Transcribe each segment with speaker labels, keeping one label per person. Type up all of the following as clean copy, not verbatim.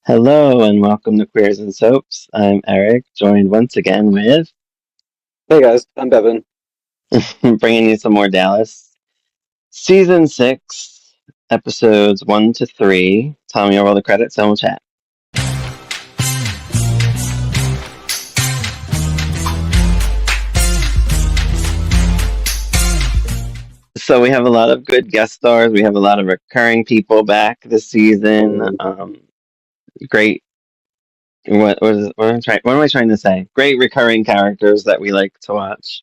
Speaker 1: Hello and welcome to Queers and Soaps. I'm Eric, joined once again with
Speaker 2: Hey guys, I'm Bevan.
Speaker 1: bringing you some more Dallas. Season 6, episodes 1 to 3. Tommy, will roll the credits and we'll chat. So we have a lot of good guest stars. We have a lot of recurring people back this season. Great. What am I trying to say? Great recurring characters that we like to watch.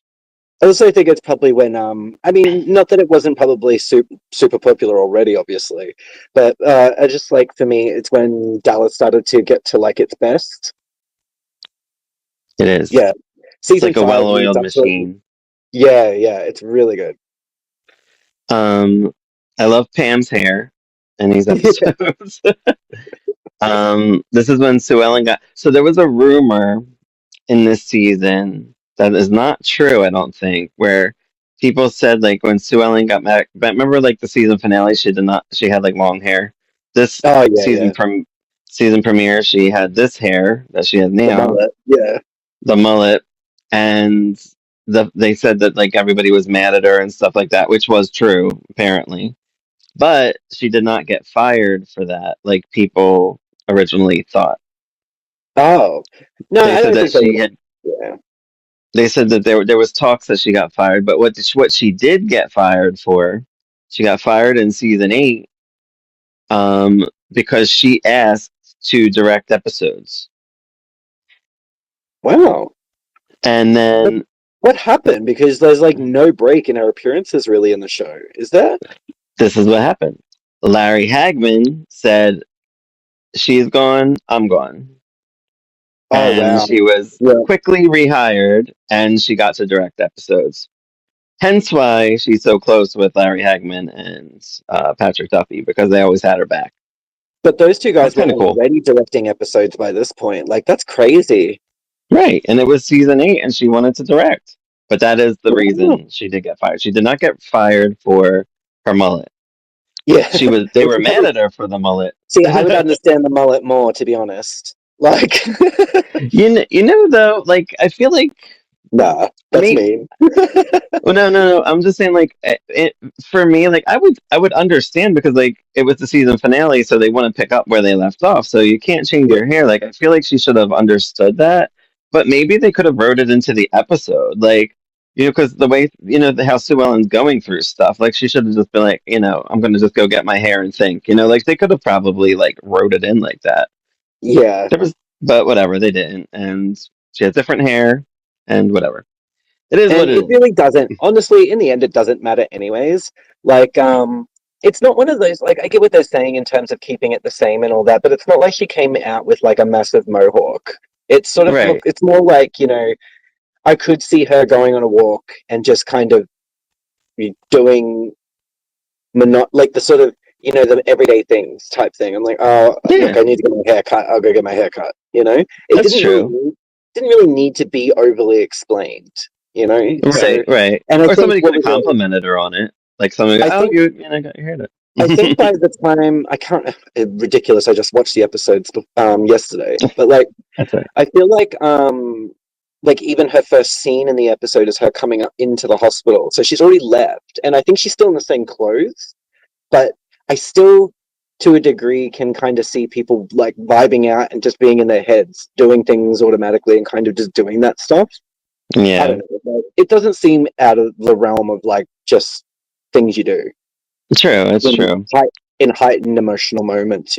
Speaker 2: I also think it's probably when I mean, not that it wasn't probably super popular already, obviously, but I just like for me, it's when Dallas started to get to like its best.
Speaker 1: It is.
Speaker 2: Yeah,
Speaker 1: It's
Speaker 2: season
Speaker 1: like a
Speaker 2: five leads
Speaker 1: well-oiled
Speaker 2: up to it.
Speaker 1: machine.
Speaker 2: Yeah, it's really good.
Speaker 1: Um, I love Pam's hair in these episodes. This is when Sue Ellen got. So there was a rumor in this season that is not true. I don't think where people said like when Sue Ellen got back. But remember like the season finale, she did not. She had like long hair. This
Speaker 2: Oh
Speaker 1: season
Speaker 2: yeah,
Speaker 1: from season premiere, she had this hair that she has
Speaker 2: the
Speaker 1: now,
Speaker 2: mullet. Yeah.
Speaker 1: the mullet, and they said that like everybody was mad at her and stuff like that, which was true apparently. But she did not get fired for that, like people originally thought.
Speaker 2: Oh no,
Speaker 1: They
Speaker 2: I
Speaker 1: said
Speaker 2: don't
Speaker 1: that
Speaker 2: think they
Speaker 1: she
Speaker 2: would.
Speaker 1: had.
Speaker 2: Yeah.
Speaker 1: They said that there was talks that she got fired, but what she did get fired for, she got fired in season 8, because she asked to direct episodes,
Speaker 2: Wow.
Speaker 1: and
Speaker 2: What,
Speaker 1: then
Speaker 2: what happened? Because there's like no break in her appearances really in the show. Is there?
Speaker 1: this is what happened. Larry Hagman said, "She's gone, I'm gone,"
Speaker 2: Oh
Speaker 1: and
Speaker 2: wow.
Speaker 1: she was
Speaker 2: Yeah.
Speaker 1: quickly rehired, and she got to direct episodes. Hence why she's so close with Larry Hagman and Patrick Duffy because they always had her back.
Speaker 2: But those two
Speaker 1: That's
Speaker 2: guys were
Speaker 1: kind of cool,
Speaker 2: already directing episodes by this point. Like, that's crazy.
Speaker 1: right? And it was season 8, and she wanted to direct, but that is the
Speaker 2: Wow.
Speaker 1: reason she did get fired. She did not get fired for her mullet.
Speaker 2: Yeah.
Speaker 1: She was. They
Speaker 2: Well,
Speaker 1: were
Speaker 2: she
Speaker 1: mad
Speaker 2: probably,
Speaker 1: at her for the mullet.
Speaker 2: see, I would understand the mullet more, to be honest. Like,
Speaker 1: You know though, like I feel like
Speaker 2: nah, that's
Speaker 1: me.
Speaker 2: mean.
Speaker 1: Well, no. I'm just saying, like, for me, like, I would understand because, like, it was the season finale, so they want to pick up where they left off. So you can't change
Speaker 2: Yeah.
Speaker 1: your hair. Like, I feel like she should have understood that, but maybe they could have wrote it into the episode, like, because the way how Sue Ellen's going through stuff, like, she should have just been like, I'm going to just go get my hair and think, like, they could have probably like wrote it in like that.
Speaker 2: Yeah.
Speaker 1: There was, but whatever, they didn't, and she has different hair, and whatever. It is what
Speaker 2: And
Speaker 1: it
Speaker 2: it
Speaker 1: is.
Speaker 2: really doesn't, honestly, in the end, it doesn't matter anyways. Like, it's not one of those, like, I get what they're saying in terms of keeping it the same and all that, but it's not like she came out with, like, a massive mohawk. It's sort of,
Speaker 1: Right.
Speaker 2: it's more like, I could see her going on a walk and just kind of doing like the sort of the everyday things type thing. I'm like, oh look,
Speaker 1: Yeah.
Speaker 2: I need to get my hair cut. I'll go get my hair cut. It
Speaker 1: That's true.
Speaker 2: didn't really need to be overly explained. So,
Speaker 1: Right, right.
Speaker 2: and I
Speaker 1: Or
Speaker 2: think
Speaker 1: somebody
Speaker 2: what
Speaker 1: could have
Speaker 2: was it?
Speaker 1: complimented her on it. Like somebody go,
Speaker 2: I
Speaker 1: oh,
Speaker 2: think
Speaker 1: you got your hair
Speaker 2: I think
Speaker 1: done.
Speaker 2: by the time I can't ridiculous. I just watched the episodes yesterday, but like
Speaker 1: That's right.
Speaker 2: I feel like even her first scene in the episode is her coming up into the hospital. So she's already left, and I think she's still in the same clothes. But I still, to a degree, can kind of see people like vibing out and just being in their heads, doing things automatically and kind of just doing that stuff. I
Speaker 1: Yeah.
Speaker 2: don't know. It doesn't seem out of the realm of like just things you do
Speaker 1: True, it's
Speaker 2: in,
Speaker 1: true.
Speaker 2: in heightened emotional moments.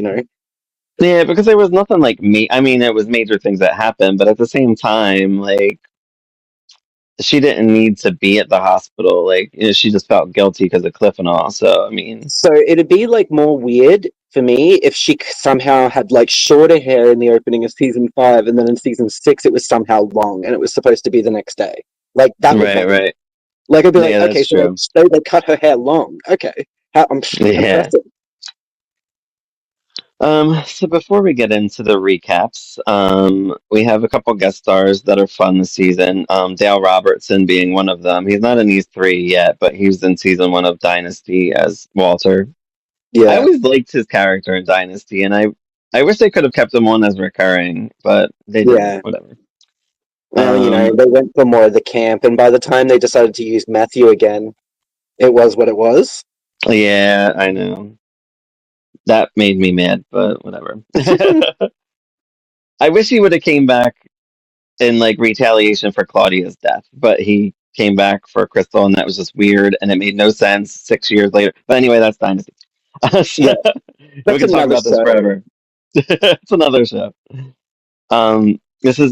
Speaker 1: Yeah, because there was nothing like me. I mean, it was major things that happened, but at the same time, like she didn't need to be at the hospital. Like, she just felt guilty because of Cliff and all. So, I mean,
Speaker 2: So it'd be like more weird for me if she somehow had like shorter hair in the opening of season 5, and then in season 6 it was somehow long, and it was supposed to be the next day. Like that would
Speaker 1: right,
Speaker 2: bother me.
Speaker 1: right.
Speaker 2: Like I'd be like,
Speaker 1: Yeah,
Speaker 2: okay,
Speaker 1: that's
Speaker 2: so
Speaker 1: true.
Speaker 2: they cut her hair long. Okay,
Speaker 1: Yeah.
Speaker 2: impressive.
Speaker 1: So before we get into the recaps, we have a couple guest stars that are fun this season. Dale Robertson being one of them. He's not in these three yet, but he was in season 1 of Dynasty as Walter. I
Speaker 2: Yeah,
Speaker 1: always liked his character in Dynasty, and I wish they could have kept him on as recurring, but they didn't.
Speaker 2: Yeah.
Speaker 1: Whatever.
Speaker 2: Well,
Speaker 1: Um,
Speaker 2: they went for more of the camp, and by the time they decided to use Matthew again, it was what it was.
Speaker 1: yeah, I know. That made me mad, but whatever. I wish he would have came back in like retaliation for Claudia's death, but he came back for Crystal, and that was just weird, and it made no sense 6 years later. But anyway, that's Dynasty.
Speaker 2: Yeah,
Speaker 1: We
Speaker 2: that's
Speaker 1: could talk
Speaker 2: another
Speaker 1: about this
Speaker 2: show.
Speaker 1: forever. It's another show. This is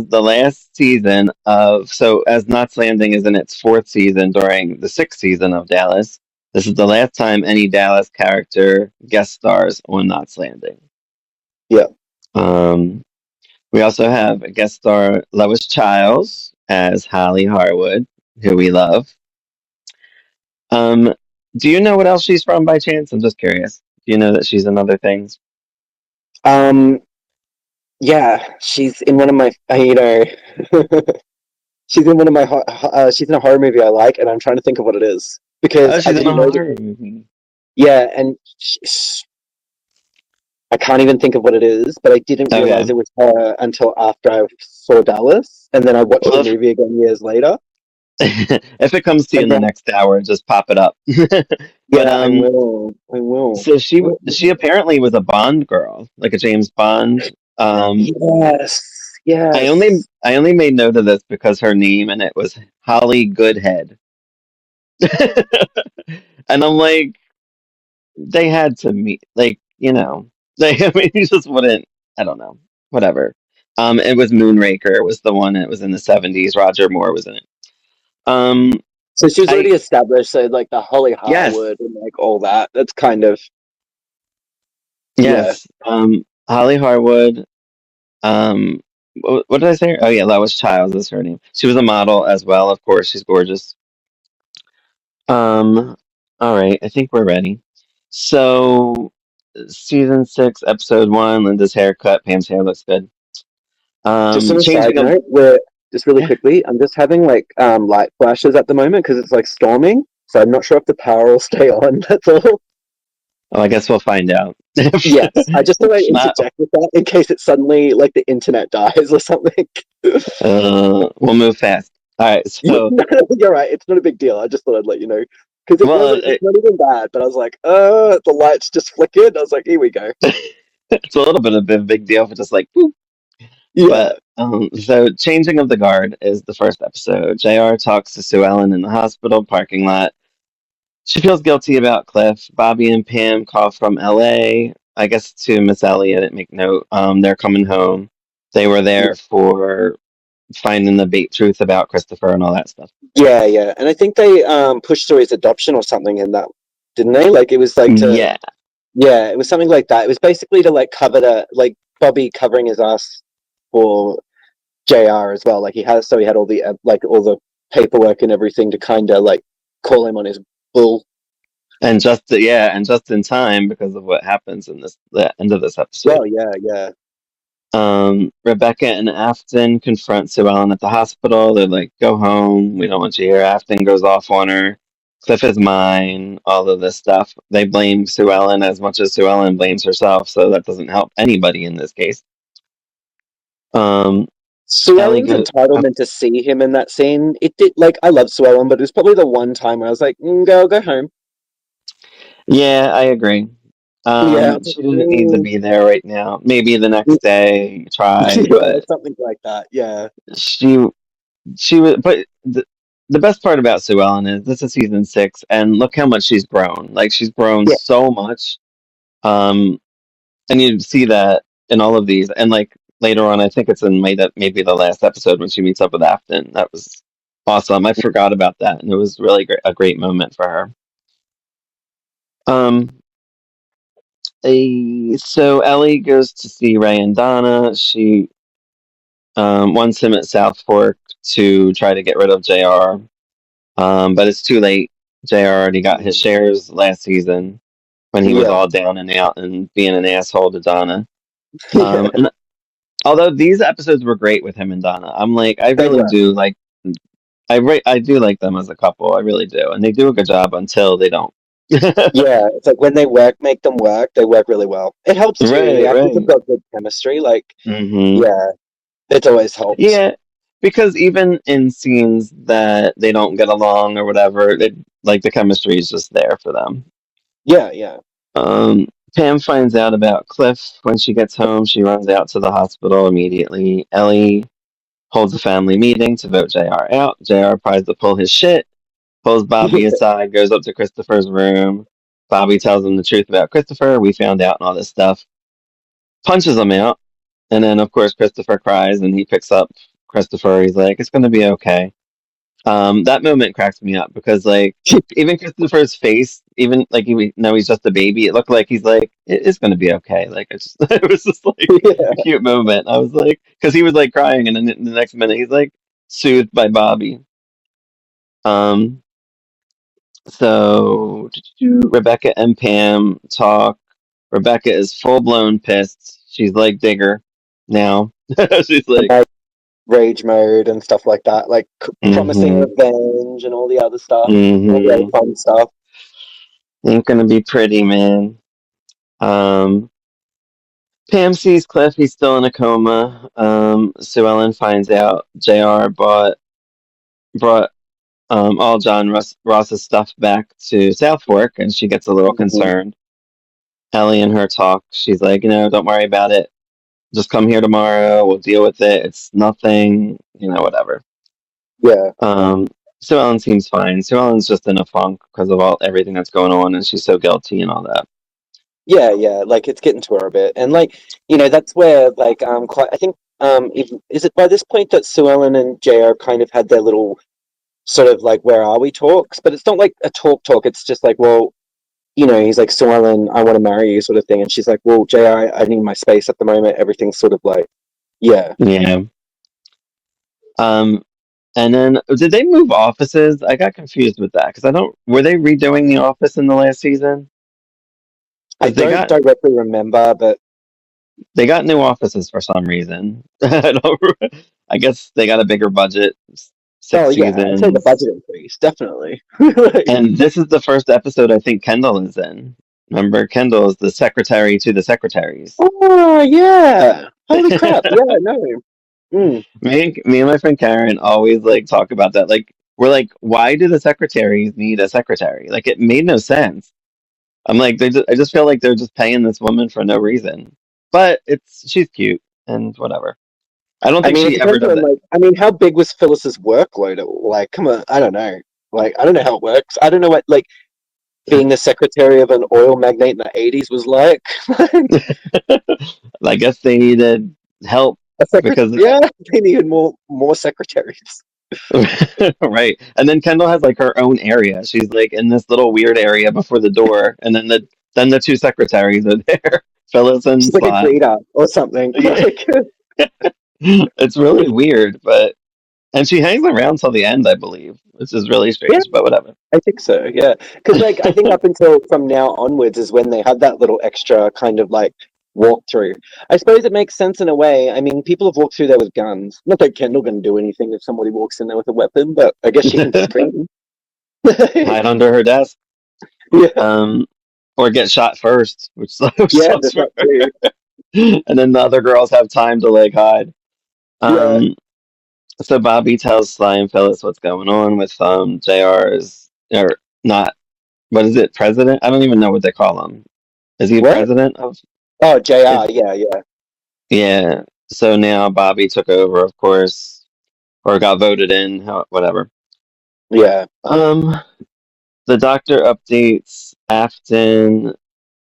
Speaker 1: the last season of, so as Knots Landing is in its fourth season during the sixth season of Dallas. This is the last time any Dallas character guest stars on Knots Landing.
Speaker 2: Yeah.
Speaker 1: Um, we also have a guest star Lois Chiles as Holly Harwood, who we love. Um, do you know what else she's from by chance? I'm just curious. Do you know that she's in other things?
Speaker 2: Um. Yeah, she's in one of my. She's in one of my. She's in a horror movie I like, and I'm trying to think of what it is because
Speaker 1: Oh,
Speaker 2: I
Speaker 1: she's in a
Speaker 2: didn't know that.
Speaker 1: horror movie.
Speaker 2: Yeah, and I can't even think of what it is, but I didn't realize
Speaker 1: Okay.
Speaker 2: it was her until after I saw Dallas, and then I watched the
Speaker 1: Well,
Speaker 2: movie again years later.
Speaker 1: if it comes to you
Speaker 2: And
Speaker 1: in the
Speaker 2: then,
Speaker 1: next hour, just pop it up. But
Speaker 2: yeah, I will. I will.
Speaker 1: so she apparently was a Bond girl, like a James Bond. Um,
Speaker 2: Yes, yes.
Speaker 1: I only made note of this because her name and it was Holly Goodhead, and I'm like, they had to meet, like they. I mean, you just wouldn't. I don't know, whatever. It was Moonraker was the one. It was in the '70s. Roger Moore was in it. Um,
Speaker 2: So she's
Speaker 1: I
Speaker 2: already established, so like the Holly
Speaker 1: yes.
Speaker 2: Harwood and like all that. That's kind of yeah.
Speaker 1: Yes. Holly Harwood. What did I say? Oh yeah, Lois Childs is her name. She was a model as well, of course. She's gorgeous. Um, all right, I think we're ready. So, season six, episode one. Linda's haircut. Pam's hair looks good.
Speaker 2: Just on a side
Speaker 1: Changing of
Speaker 2: note, we're just really
Speaker 1: yeah.
Speaker 2: quickly. I'm just having like light flashes at the moment because it's like storming. So I'm not sure if the power will stay on. That's all.
Speaker 1: Oh, I guess we'll find out.
Speaker 2: Yes, I just thought I'd
Speaker 1: Not,
Speaker 2: interject with that in case it suddenly like the internet dies or something.
Speaker 1: we'll move fast. All right, so
Speaker 2: No, you're right. It's not a big deal. I just thought I'd let you know because it
Speaker 1: well,
Speaker 2: wasn't. It's not even bad. But I was like, the lights just flickered. I was like, here we go.
Speaker 1: it's a little bit of a big deal for just like.
Speaker 2: Yeah,
Speaker 1: But so changing of the guard is the first episode. JR talks to Sue Ellen in the hospital parking lot. She feels guilty about Cliff. Bobby and Pam call from LA. I guess to Miss Ellie, I didn't make note. They're coming home. They were there for finding the bait truth about Christopher and all that stuff.
Speaker 2: yeah, yeah. And I think they pushed through his adoption or something in that, didn't they? Like it was like to
Speaker 1: Yeah,
Speaker 2: yeah, it was something like that. It was basically to like cover the like Bobby covering his ass for JR as well. Like he had all the like all the paperwork and everything to kind of like call him on his bull.
Speaker 1: and just in time because of what happens in the end of this episode.
Speaker 2: Well, yeah, yeah,
Speaker 1: Rebecca and Afton confront Sue Ellen at the hospital. They're like, "Go home. We don't want you here." Afton goes off on her. Cliff is mine. All of this stuff. They blame Sue Ellen as much as Sue Ellen blames herself, so that doesn't help anybody in this case. Um,
Speaker 2: Sue
Speaker 1: Ellie
Speaker 2: Ellen's
Speaker 1: goes,
Speaker 2: entitlement to see him in that scene. It did like I love Sue Ellen, but it was probably the one time where I was like, girl, go home.
Speaker 1: "Yeah, I agree."
Speaker 2: Yeah, I was
Speaker 1: She
Speaker 2: like,
Speaker 1: didn't need to be there right now. Maybe the next day, try,
Speaker 2: yeah,
Speaker 1: but
Speaker 2: something like that. Yeah,
Speaker 1: she she was. But the best part about Sue Ellen is this is season six, and look how much she's grown. Like she's grown
Speaker 2: yeah,
Speaker 1: so much. Um, and you see that in all of these, and like later on, I think it's in maybe the last episode when she meets up with Afton. That was awesome. I forgot about that, and it was really a great moment for her. Um, so Ellie goes to see Ray and Donna. She wants him at South Fork to try to get rid of JR. But it's too late. JR already got his shares last season when he was
Speaker 2: yeah,
Speaker 1: all down and out and being an asshole to Donna.
Speaker 2: yeah.
Speaker 1: And although these episodes were great with him and Donna, I'm like, I
Speaker 2: They
Speaker 1: really
Speaker 2: were.
Speaker 1: do like, I do like them as a couple. I really do, and they do a good job until they don't.
Speaker 2: Yeah, it's like when they work, make them work. They work really well. It helps too. The
Speaker 1: Right,
Speaker 2: actors have
Speaker 1: right.
Speaker 2: got good chemistry. Like,
Speaker 1: Hmm.
Speaker 2: yeah, it always helps.
Speaker 1: Yeah, because even in scenes that they don't get along or whatever, like the chemistry is just there for them.
Speaker 2: Yeah, yeah.
Speaker 1: Um, Pam finds out about Cliff when she gets home. She runs out to the hospital immediately. Ellie holds a family meeting to vote JR out. JR tries to pull his shit, pulls Bobby aside, goes up to Christopher's room. Bobby tells him the truth about Christopher. We found out and all this stuff. Punches him out. And then, of course, Christopher cries and he picks up Christopher. He's like, it's going to be okay. That moment cracks me up because, like, even Christopher's face, even like even though he's just a baby, it looked like he's like, it is going to be okay. Like, it's just, it was just like
Speaker 2: Yeah.
Speaker 1: a cute moment. I was like, because he was like crying, and then the next minute he's like soothed by Bobby. Um, so Rebecca and Pam talk. Rebecca is full blown pissed. She's like Digger now. She's
Speaker 2: And
Speaker 1: like,
Speaker 2: like rage mode and stuff like that, like promising
Speaker 1: mm-hmm,
Speaker 2: revenge and all the other stuff, all the other
Speaker 1: mm-hmm.
Speaker 2: fun stuff.
Speaker 1: Ain't gonna be pretty, man. Um, Pam sees Cliff. He's still in a coma. Sue Ellen finds out Jr. brought all Ross's stuff back to South Fork, and she gets a little
Speaker 2: Mhm.
Speaker 1: concerned. Ellie and her talk. She's like, don't worry about it. Just come here tomorrow. We'll deal with it. It's nothing. Whatever.
Speaker 2: Yeah,
Speaker 1: Um, Sue Ellen seems fine. Sue Ellen's just in a funk because of everything that's going on, and she's so guilty and all that.
Speaker 2: yeah, yeah. Like it's getting to her a bit, and like that's where like quite. I think if, is it by this point that Sue Ellen and Jr. kind of had their little sort of like where are we talks, but it's not like a talk. It's just like, well, he's like, Sue Ellen, I want to marry you, sort of thing, and she's like, well, Jr., I need my space at the moment. Everything's sort of like, yeah.
Speaker 1: Yeah. Um, and then did they move offices? I got confused with that because I don't. Were they redoing the office in the last season?
Speaker 2: I
Speaker 1: Because they
Speaker 2: don't
Speaker 1: got
Speaker 2: directly remember, but
Speaker 1: they got new offices for some reason. I don't. I guess they got a bigger budget,
Speaker 2: oh
Speaker 1: six
Speaker 2: yeah, I'd say the
Speaker 1: seasons,
Speaker 2: budget increase definitely. Like,
Speaker 1: and this is the first episode I think Kendall is in. Remember, Kendall is the secretary to the secretaries.
Speaker 2: oh yeah, holy crap, yeah, no, mm.
Speaker 1: Me and my friend Karen always like talk about that. Like, we're like, why do the secretaries need a secretary? Like, it made no sense. I'm like, I just feel like they're just paying this woman for no reason. But she's cute and whatever. I don't
Speaker 2: I
Speaker 1: think
Speaker 2: mean, it
Speaker 1: she ever
Speaker 2: depends
Speaker 1: does
Speaker 2: on
Speaker 1: it.
Speaker 2: like, I mean, how big was Phyllis's workload? Like, come on, I don't know. Like, I don't know how it works. I don't know what like being the secretary of an oil magnate in the '80s was like.
Speaker 1: I guess they needed help
Speaker 2: A secret,
Speaker 1: because
Speaker 2: yeah, they needed more secretaries.
Speaker 1: right. And then Kendall has like her own area. She's like in this little weird area before the door, and then the two secretaries are there, Phyllis and
Speaker 2: She's like a
Speaker 1: Sly.
Speaker 2: greeter or something.
Speaker 1: Yeah.
Speaker 2: Like,
Speaker 1: It's really weird, and she hangs around till the end, I believe, which is really
Speaker 2: yeah,
Speaker 1: strange, but whatever.
Speaker 2: I think so. Yeah, because like I think up until from now onwards is when they had that little extra kind of like walkthrough. I suppose it makes sense in a way. I mean, people have walked through there with guns. Not that Kendall can do anything if somebody walks in there with a weapon, but I guess she can scream.
Speaker 1: Hide under her desk,
Speaker 2: Yeah,
Speaker 1: um, or get shot first, which
Speaker 2: yeah,
Speaker 1: sucks
Speaker 2: there's
Speaker 1: for
Speaker 2: that
Speaker 1: her.
Speaker 2: too.
Speaker 1: And then the other girls have time to like hide.
Speaker 2: Yeah,
Speaker 1: Um, so Bobby tells Sly and Phyllis what's going on with JR's or not. What is it? President? I don't even know what they call him. Is he
Speaker 2: what?
Speaker 1: president of?
Speaker 2: Oh,
Speaker 1: Is
Speaker 2: JR. Yeah, yeah,
Speaker 1: yeah. So now Bobby took over, of course, or got voted in. Whatever.
Speaker 2: yeah.
Speaker 1: Um, the doctor updates Afton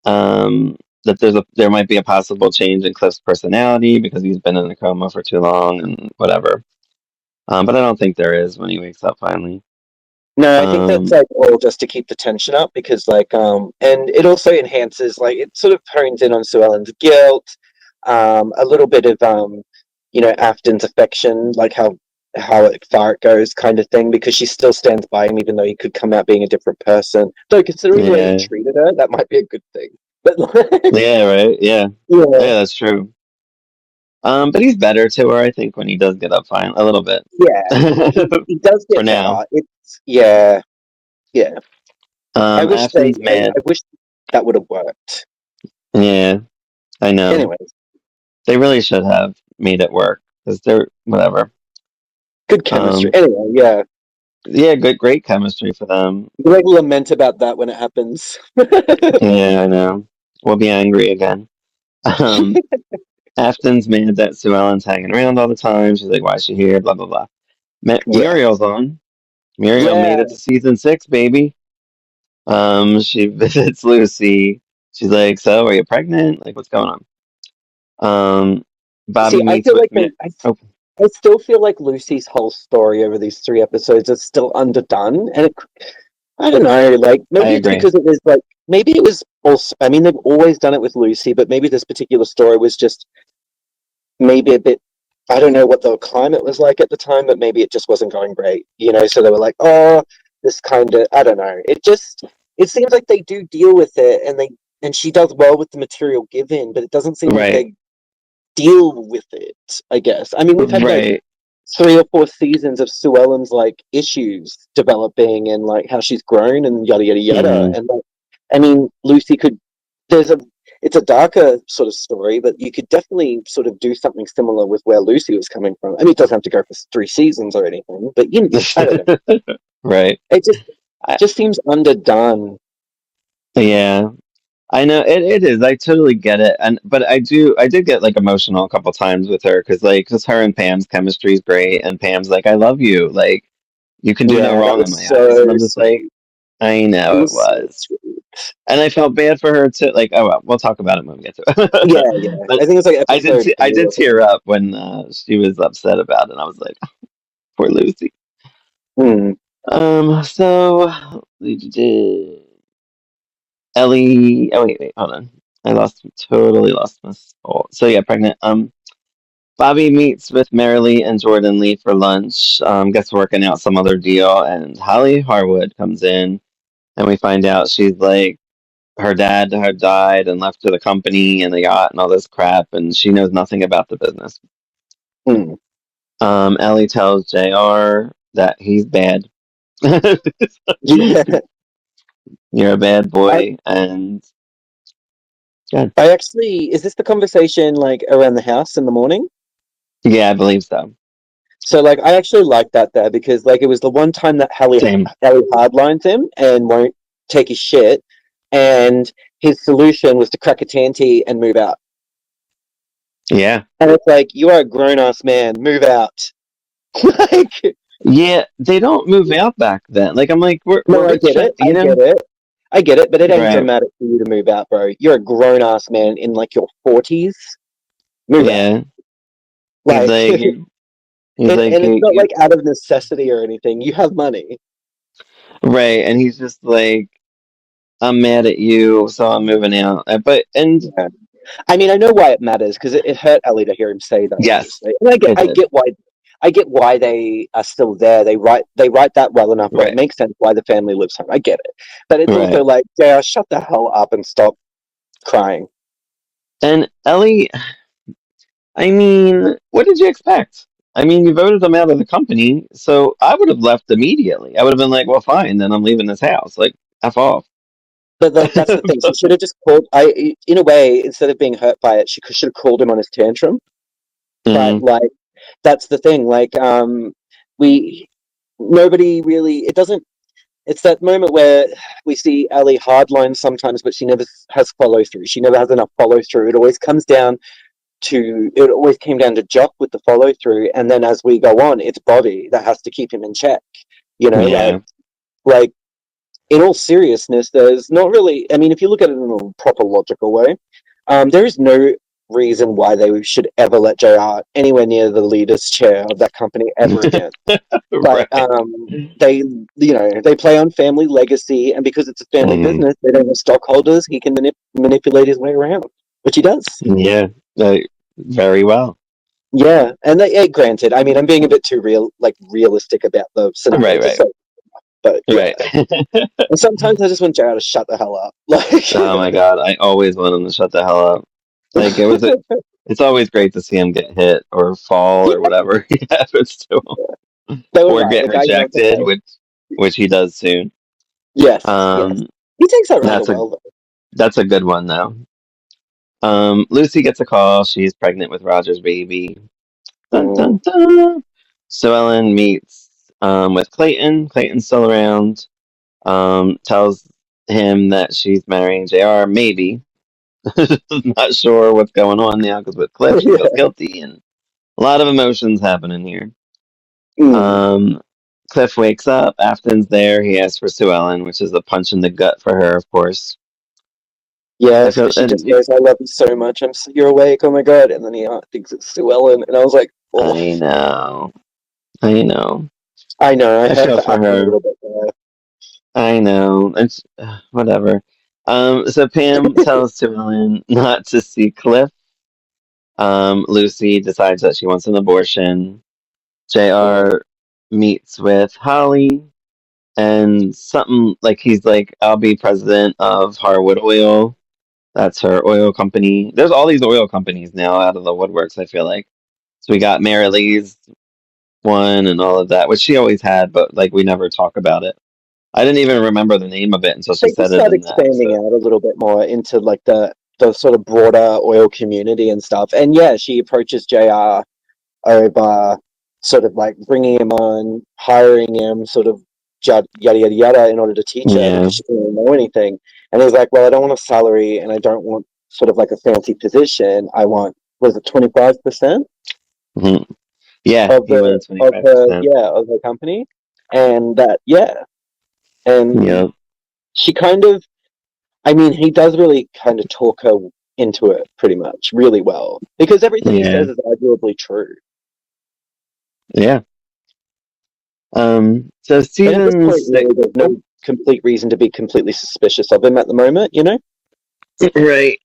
Speaker 1: that there might be a possible change in Cliff's personality because he's been in a coma for too long and whatever. But I don't think there is when he wakes up finally.
Speaker 2: No, I think that's
Speaker 1: Um,
Speaker 2: like all just to keep the tension up because like and it also enhances like it sort of hones in on Sue Ellen's guilt, a little bit of Afton's affection, like far it goes kind of thing, because she still stands by him even though he could come out being a different person. Though considering the way he
Speaker 1: yeah,
Speaker 2: treated her, that might be a good thing. But like,
Speaker 1: yeah, right, yeah,
Speaker 2: yeah,
Speaker 1: yeah, that's true. But he's better to her, I think, when he does get up fine a little bit.
Speaker 2: yeah, he does
Speaker 1: For
Speaker 2: get
Speaker 1: now.
Speaker 2: better. It's yeah, yeah. I wish
Speaker 1: Afton's mad.
Speaker 2: I wish that would have worked.
Speaker 1: Yeah, I know.
Speaker 2: Anyways,
Speaker 1: They really should have made it work because they're whatever.
Speaker 2: good chemistry.
Speaker 1: Um,
Speaker 2: Anyway, yeah.
Speaker 1: yeah, good, great chemistry for them.
Speaker 2: You like lament about that when it happens.
Speaker 1: Yeah, I know. We'll be angry again. Um, Afton's mad that Sue Ellen's hanging around all the time. She's like, "Why is she here?" Blah blah blah.
Speaker 2: Yeah.
Speaker 1: Muriel's on. Muriel made
Speaker 2: Yeah.
Speaker 1: it to season 6, baby. She visits Lucy. She's like, "So, are you pregnant? Like, what's going on?"
Speaker 2: See,
Speaker 1: Bobby
Speaker 2: I
Speaker 1: meets
Speaker 2: feel
Speaker 1: with
Speaker 2: like
Speaker 1: oh,
Speaker 2: I still feel like Lucy's whole story over these 3 episodes is still underdone, and I don't know, like
Speaker 1: I
Speaker 2: maybe it's
Speaker 1: agree.
Speaker 2: because it was like maybe it was also. I mean, they've always done it with Lucy, but maybe this particular story was just maybe a bit. I don't know what the climate was like at the time, but maybe it just wasn't going great, you know. So they were like, "Oh, this kind of." I don't know. It seems like they do deal with it, and she does well with the material given, but it doesn't seem like
Speaker 1: Right,
Speaker 2: they deal with it. I guess. I mean, we've had like
Speaker 1: right.
Speaker 2: 3 or 4 seasons of Sue Ellen's like issues developing and like how she's grown and yada yada yada.
Speaker 1: Hmm.
Speaker 2: And like, I mean, Lucy could. There's a. It's a darker sort of story, but you could definitely sort of do something similar with where Lucy was coming from. I mean, it doesn't have to go for 3 seasons or anything, but I don't know.
Speaker 1: Right.
Speaker 2: It
Speaker 1: I,
Speaker 2: just seems underdone.
Speaker 1: yeah, I know it is. I totally get it, and but I did get like emotional a couple times with her because like because her and Pam's chemistry is great, and Pam's like, "I love you, like you can do no
Speaker 2: Yeah, that
Speaker 1: wrong in
Speaker 2: was
Speaker 1: my eyes," and
Speaker 2: so
Speaker 1: I'm just like,
Speaker 2: sweet.
Speaker 1: I
Speaker 2: It
Speaker 1: know it
Speaker 2: was so
Speaker 1: was,
Speaker 2: sweet.
Speaker 1: and I felt bad for her too. Like, oh well, we'll talk about it when we get to
Speaker 2: Yeah,
Speaker 1: it.
Speaker 2: yeah.
Speaker 1: But
Speaker 2: I think it's like episode
Speaker 1: I
Speaker 2: 4
Speaker 1: did
Speaker 2: or
Speaker 1: tear
Speaker 2: something.
Speaker 1: up when she was upset about it. And I was like, poor Lucy.
Speaker 2: Hmm.
Speaker 1: So Ellie. Oh wait, hold on. Totally lost my soul. So yeah, pregnant. Bobby meets with Marilee and Jordan Lee for lunch. Gets working out some other deal, and Holly Harwood comes in, and we find out she's like her dad had died and left to the company and the yacht and all this crap, and she knows nothing about the business.
Speaker 2: Hmm.
Speaker 1: Ellie tells JR that he's bad.
Speaker 2: Yeah.
Speaker 1: You're a bad
Speaker 2: I,
Speaker 1: boy, and yeah,
Speaker 2: I actually, is this the conversation like around the house in the morning?
Speaker 1: yeah, I believe so.
Speaker 2: So like, I actually like that there because like it was the one time that
Speaker 1: Same.
Speaker 2: Hallie hardlines him and won't take his shit, and his solution was to crack a tanty and move out.
Speaker 1: Yeah.
Speaker 2: And it's like, you are a grown ass man, move out. Like,
Speaker 1: Yeah, they don't move out back then. Like I'm like, we're
Speaker 2: no,
Speaker 1: rich,
Speaker 2: I
Speaker 1: you know?
Speaker 2: get it, I get it, but it ain't
Speaker 1: Right.
Speaker 2: dramatic for you to move out, bro. You're a grown ass man in like your 40s. Move out.
Speaker 1: Yeah. He's
Speaker 2: Like,
Speaker 1: like he's like
Speaker 2: and it's not like out of necessity or anything. You have money.
Speaker 1: right, and he's just like, I'm mad at you, so I'm moving out. But and
Speaker 2: Yeah. I mean, I know why it matters because it hurt Ellie to hear him say that,
Speaker 1: yes,
Speaker 2: obviously. And
Speaker 1: it did.
Speaker 2: I get why they are still there. They write that well enough where it
Speaker 1: Right.
Speaker 2: makes sense why the family lives home. I get it, but it's also
Speaker 1: Right.
Speaker 2: like, yeah, shut the hell up and stop crying.
Speaker 1: And Ellie, I mean, what did you expect? I mean, you voted him out of the company, so I would have left immediately. I would have been like, well, fine, then I'm leaving this house. Like, F off.
Speaker 2: But like, that's the thing. She should have just called. In a way, instead of being hurt by it, she should have called him on his tantrum. But
Speaker 1: Hmm.
Speaker 2: like, that's the thing. Like, we nobody really. It doesn't. It's that moment where we see Ali hardline sometimes, but she never has follow through. She never has enough follow through. It always came down to Jock with the follow through, and then as we go on, it's Bobby that has to keep him in check. You know,
Speaker 1: Yeah.
Speaker 2: like in all seriousness, there's not really. I mean, if you look at it in a proper logical way, there is no reason why they should ever let JR anywhere near the leader's chair of that company ever again. But
Speaker 1: Right.
Speaker 2: they, they play on family legacy, and because it's a family
Speaker 1: Hmm.
Speaker 2: business, they don't have stockholders. He can manipulate his way around, which he does.
Speaker 1: Yeah. Very well.
Speaker 2: Yeah, and granted, I mean, I'm being a bit too realistic about the scenario,
Speaker 1: Right.
Speaker 2: just
Speaker 1: Right.
Speaker 2: so, but yeah.
Speaker 1: Right.
Speaker 2: And sometimes I just want JR to shut the hell up,
Speaker 1: Oh my God, I always want him to shut the hell up. Like it's always great to see him get hit or fall or
Speaker 2: yeah,
Speaker 1: whatever he happens to him,
Speaker 2: they were
Speaker 1: or
Speaker 2: right.
Speaker 1: get
Speaker 2: The guy knows how to
Speaker 1: rejected,
Speaker 2: play.
Speaker 1: which he does soon.
Speaker 2: Yes, yes.
Speaker 1: Um,
Speaker 2: He takes that rather
Speaker 1: that's a
Speaker 2: well, though.
Speaker 1: that's a good one though. Lucy gets a call. She's pregnant with Roger's baby. Dun
Speaker 2: Mm.
Speaker 1: dun dun. So Ellen meets with Clayton. Clayton's still around. Tells him that she's marrying JR. Maybe. Not sure what's going on now because with Cliff, she feels
Speaker 2: Yeah.
Speaker 1: guilty and a lot of emotions happening here.
Speaker 2: Mm.
Speaker 1: Um, Cliff wakes up. Afton's there. He asks for Sue Ellen, which is a punch in the gut for her, of course. I
Speaker 2: Yes,
Speaker 1: feel,
Speaker 2: because she
Speaker 1: and
Speaker 2: just goes, "I love you so much. You're awake. Oh my god!" And then he thinks it's Sue Ellen, and I was like, "Oh,
Speaker 1: I know, I know.
Speaker 2: I know." I
Speaker 1: I
Speaker 2: hurt
Speaker 1: feel
Speaker 2: for
Speaker 1: for
Speaker 2: acting a
Speaker 1: her.
Speaker 2: little bit there.
Speaker 1: I know. It's whatever. So Pam tells Sue Ellen not to see Cliff. Lucy decides that she wants an abortion.
Speaker 2: Oh,
Speaker 1: JR meets with Holly and something like he's like, I'll be president of Harwood Oil. That's her oil company. There's all these oil companies now out of the woodworks, I feel like. So we got Mary Lee's one and all of that, which she always had, but like we never talk about it. I didn't even remember the name of it until she
Speaker 2: they just
Speaker 1: said it
Speaker 2: start
Speaker 1: in the
Speaker 2: expanding
Speaker 1: episode.
Speaker 2: out a little bit more into like the sort of broader oil community and stuff. And yeah, she approaches JR over sort of like bringing him on, hiring him, sort of yada yada yada in order to teach her
Speaker 1: Yeah.
Speaker 2: because she didn't know anything. And he's like, "Well, I don't want a salary and I don't want sort of like a fancy position. I want, was it 25%
Speaker 1: hmm Yeah,
Speaker 2: of
Speaker 1: he wanted
Speaker 2: of her
Speaker 1: 25%.
Speaker 2: yeah of her company?" And that yeah, and
Speaker 1: Yep.
Speaker 2: she kind of, I mean, he does really kind of talk her into it pretty much really well because everything he
Speaker 1: Yeah.
Speaker 2: says is arguably true.
Speaker 1: Yeah. So
Speaker 2: And at this
Speaker 1: season
Speaker 2: point,
Speaker 1: six.
Speaker 2: really, there's
Speaker 1: Oh,
Speaker 2: no complete reason to be completely suspicious of him at the moment, you know?
Speaker 1: right.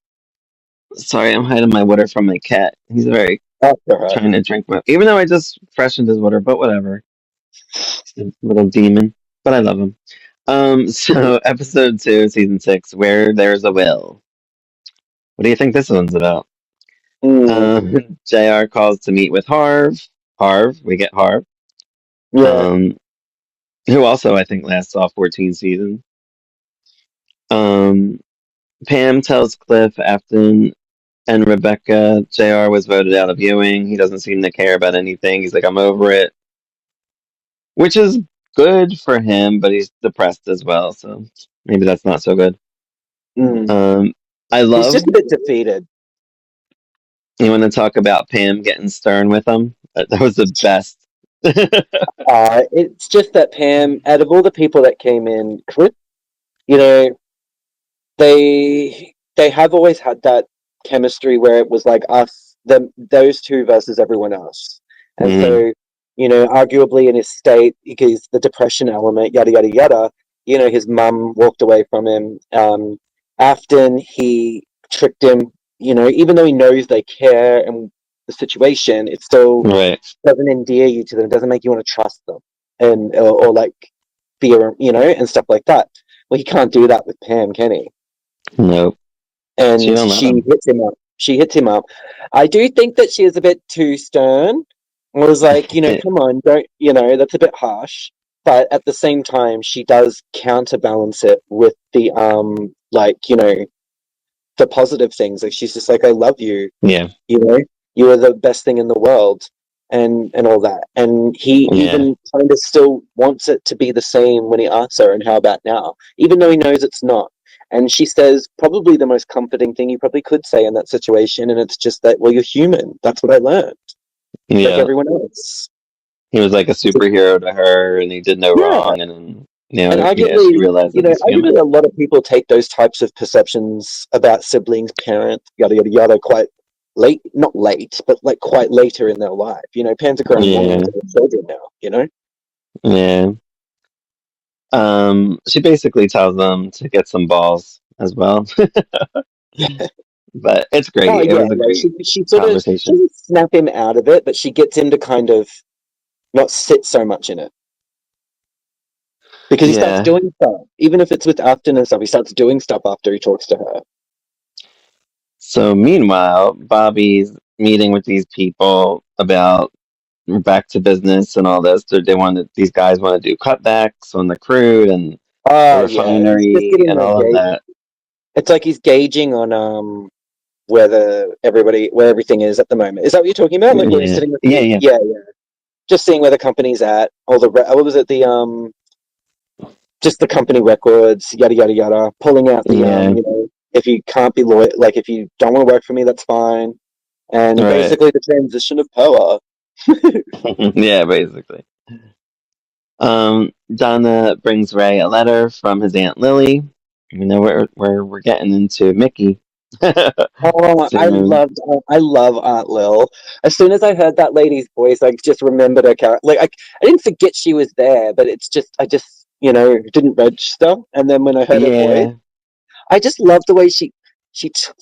Speaker 1: Sorry, I'm hiding my water from my cat. He's very
Speaker 2: After her.
Speaker 1: trying to drink my. Even though I just freshened his water, but whatever. He's a little demon, but I love him. So episode two, season six, where there's a will. What do you think this one's about?
Speaker 2: Mm,
Speaker 1: JR calls to meet with Harv. Harv, we get Harv.
Speaker 2: yeah.
Speaker 1: Um, who also I think lasts all 14 seasons. Um, Pam tells Cliff Afton and Rebecca JR was voted out of viewing. He doesn't seem to care about anything. He's like, I'm over it, which is good for him, but he's depressed as well. So maybe that's not so good.
Speaker 2: Mm.
Speaker 1: Um, I
Speaker 2: He's
Speaker 1: love.
Speaker 2: just a bit defeated.
Speaker 1: You want to talk about Pam getting stern with him? That was the best.
Speaker 2: It's just that Pam, out of all the people that came in, Cliff, you know, they have always had that chemistry where it was like us, them, those two versus everyone else. And
Speaker 1: Mm,
Speaker 2: so, arguably in his state, because the depression element, yada yada yada, his mum walked away from him. Afton, he tricked him. Even though he knows they care and the situation, it still
Speaker 1: right.
Speaker 2: doesn't endear you to them. It doesn't make you want to trust them, and or like fear, and stuff like that. Well, he can't do that with Pam, can he?
Speaker 1: Nope. She
Speaker 2: And
Speaker 1: don't let
Speaker 2: she
Speaker 1: him.
Speaker 2: hits him up. She hits him up. I do think that she is a bit too stern. I was like, come on, don't, that's a bit harsh. But at the same time, she does counterbalance it with the, like, the positive things. Like she's just like, I love you,
Speaker 1: Yeah.
Speaker 2: you know, you are the best thing in the world, and all that. And he
Speaker 1: Yeah.
Speaker 2: even kind of still wants it to be the same when he asks her, and how about now, even though he knows it's not. And she says probably the most comforting thing you probably could say in that situation, and it's just that, well, you're human. That's what I learned, like
Speaker 1: Yeah.
Speaker 2: everyone else.
Speaker 1: He was like a superhero to her, and he did no
Speaker 2: Yeah,
Speaker 1: wrong. And then,
Speaker 2: and
Speaker 1: yeah, she
Speaker 2: arguably,
Speaker 1: realized that he's
Speaker 2: arguably,
Speaker 1: human.
Speaker 2: a lot of people take those types of perceptions about siblings, parents, yada yada yada, quite late. Not late, but like quite later in their life. Pam's a grown woman
Speaker 1: Yeah.
Speaker 2: with her children now.
Speaker 1: Yeah. She basically tells them to get some balls as well. But it's
Speaker 2: Oh
Speaker 1: great. It
Speaker 2: yeah,
Speaker 1: was a
Speaker 2: yeah.
Speaker 1: great
Speaker 2: She sort of, she
Speaker 1: conversation.
Speaker 2: doesn't snap him out of it, but she gets him to kind of not sit so much in it because he starts
Speaker 1: Yeah.
Speaker 2: doing stuff, even if it's with Afton and stuff. He starts doing stuff after he talks to her.
Speaker 1: So meanwhile, Bobby's meeting with these people about back to business and all this. They want these guys want to do cutbacks on the crude, and the
Speaker 2: Yeah, he's just
Speaker 1: refinery
Speaker 2: getting
Speaker 1: and
Speaker 2: like
Speaker 1: all of that.
Speaker 2: it's like he's gauging on where everything is at the moment. Is that what you're talking about? Like where he's
Speaker 1: Yeah,
Speaker 2: sitting with
Speaker 1: yeah,
Speaker 2: the
Speaker 1: yeah,
Speaker 2: yeah, yeah. Just seeing where the company's at, or what was it, the just the company records, yada yada yada, pulling out the
Speaker 1: yeah.
Speaker 2: if you can't be loyal, like if you don't want to work for me, that's fine. And
Speaker 1: Right.
Speaker 2: basically the transition of power.
Speaker 1: Yeah, basically. Donna brings Ray a letter from his Aunt Lily. You know, we're getting into Mickey
Speaker 2: Oh,
Speaker 1: soon.
Speaker 2: I love Aunt Lil. As soon as I heard that lady's voice, I just remembered her character. Like I didn't forget she was there, but it's just I just didn't register. And then when I heard her voice,
Speaker 1: Yeah,
Speaker 2: I just love the way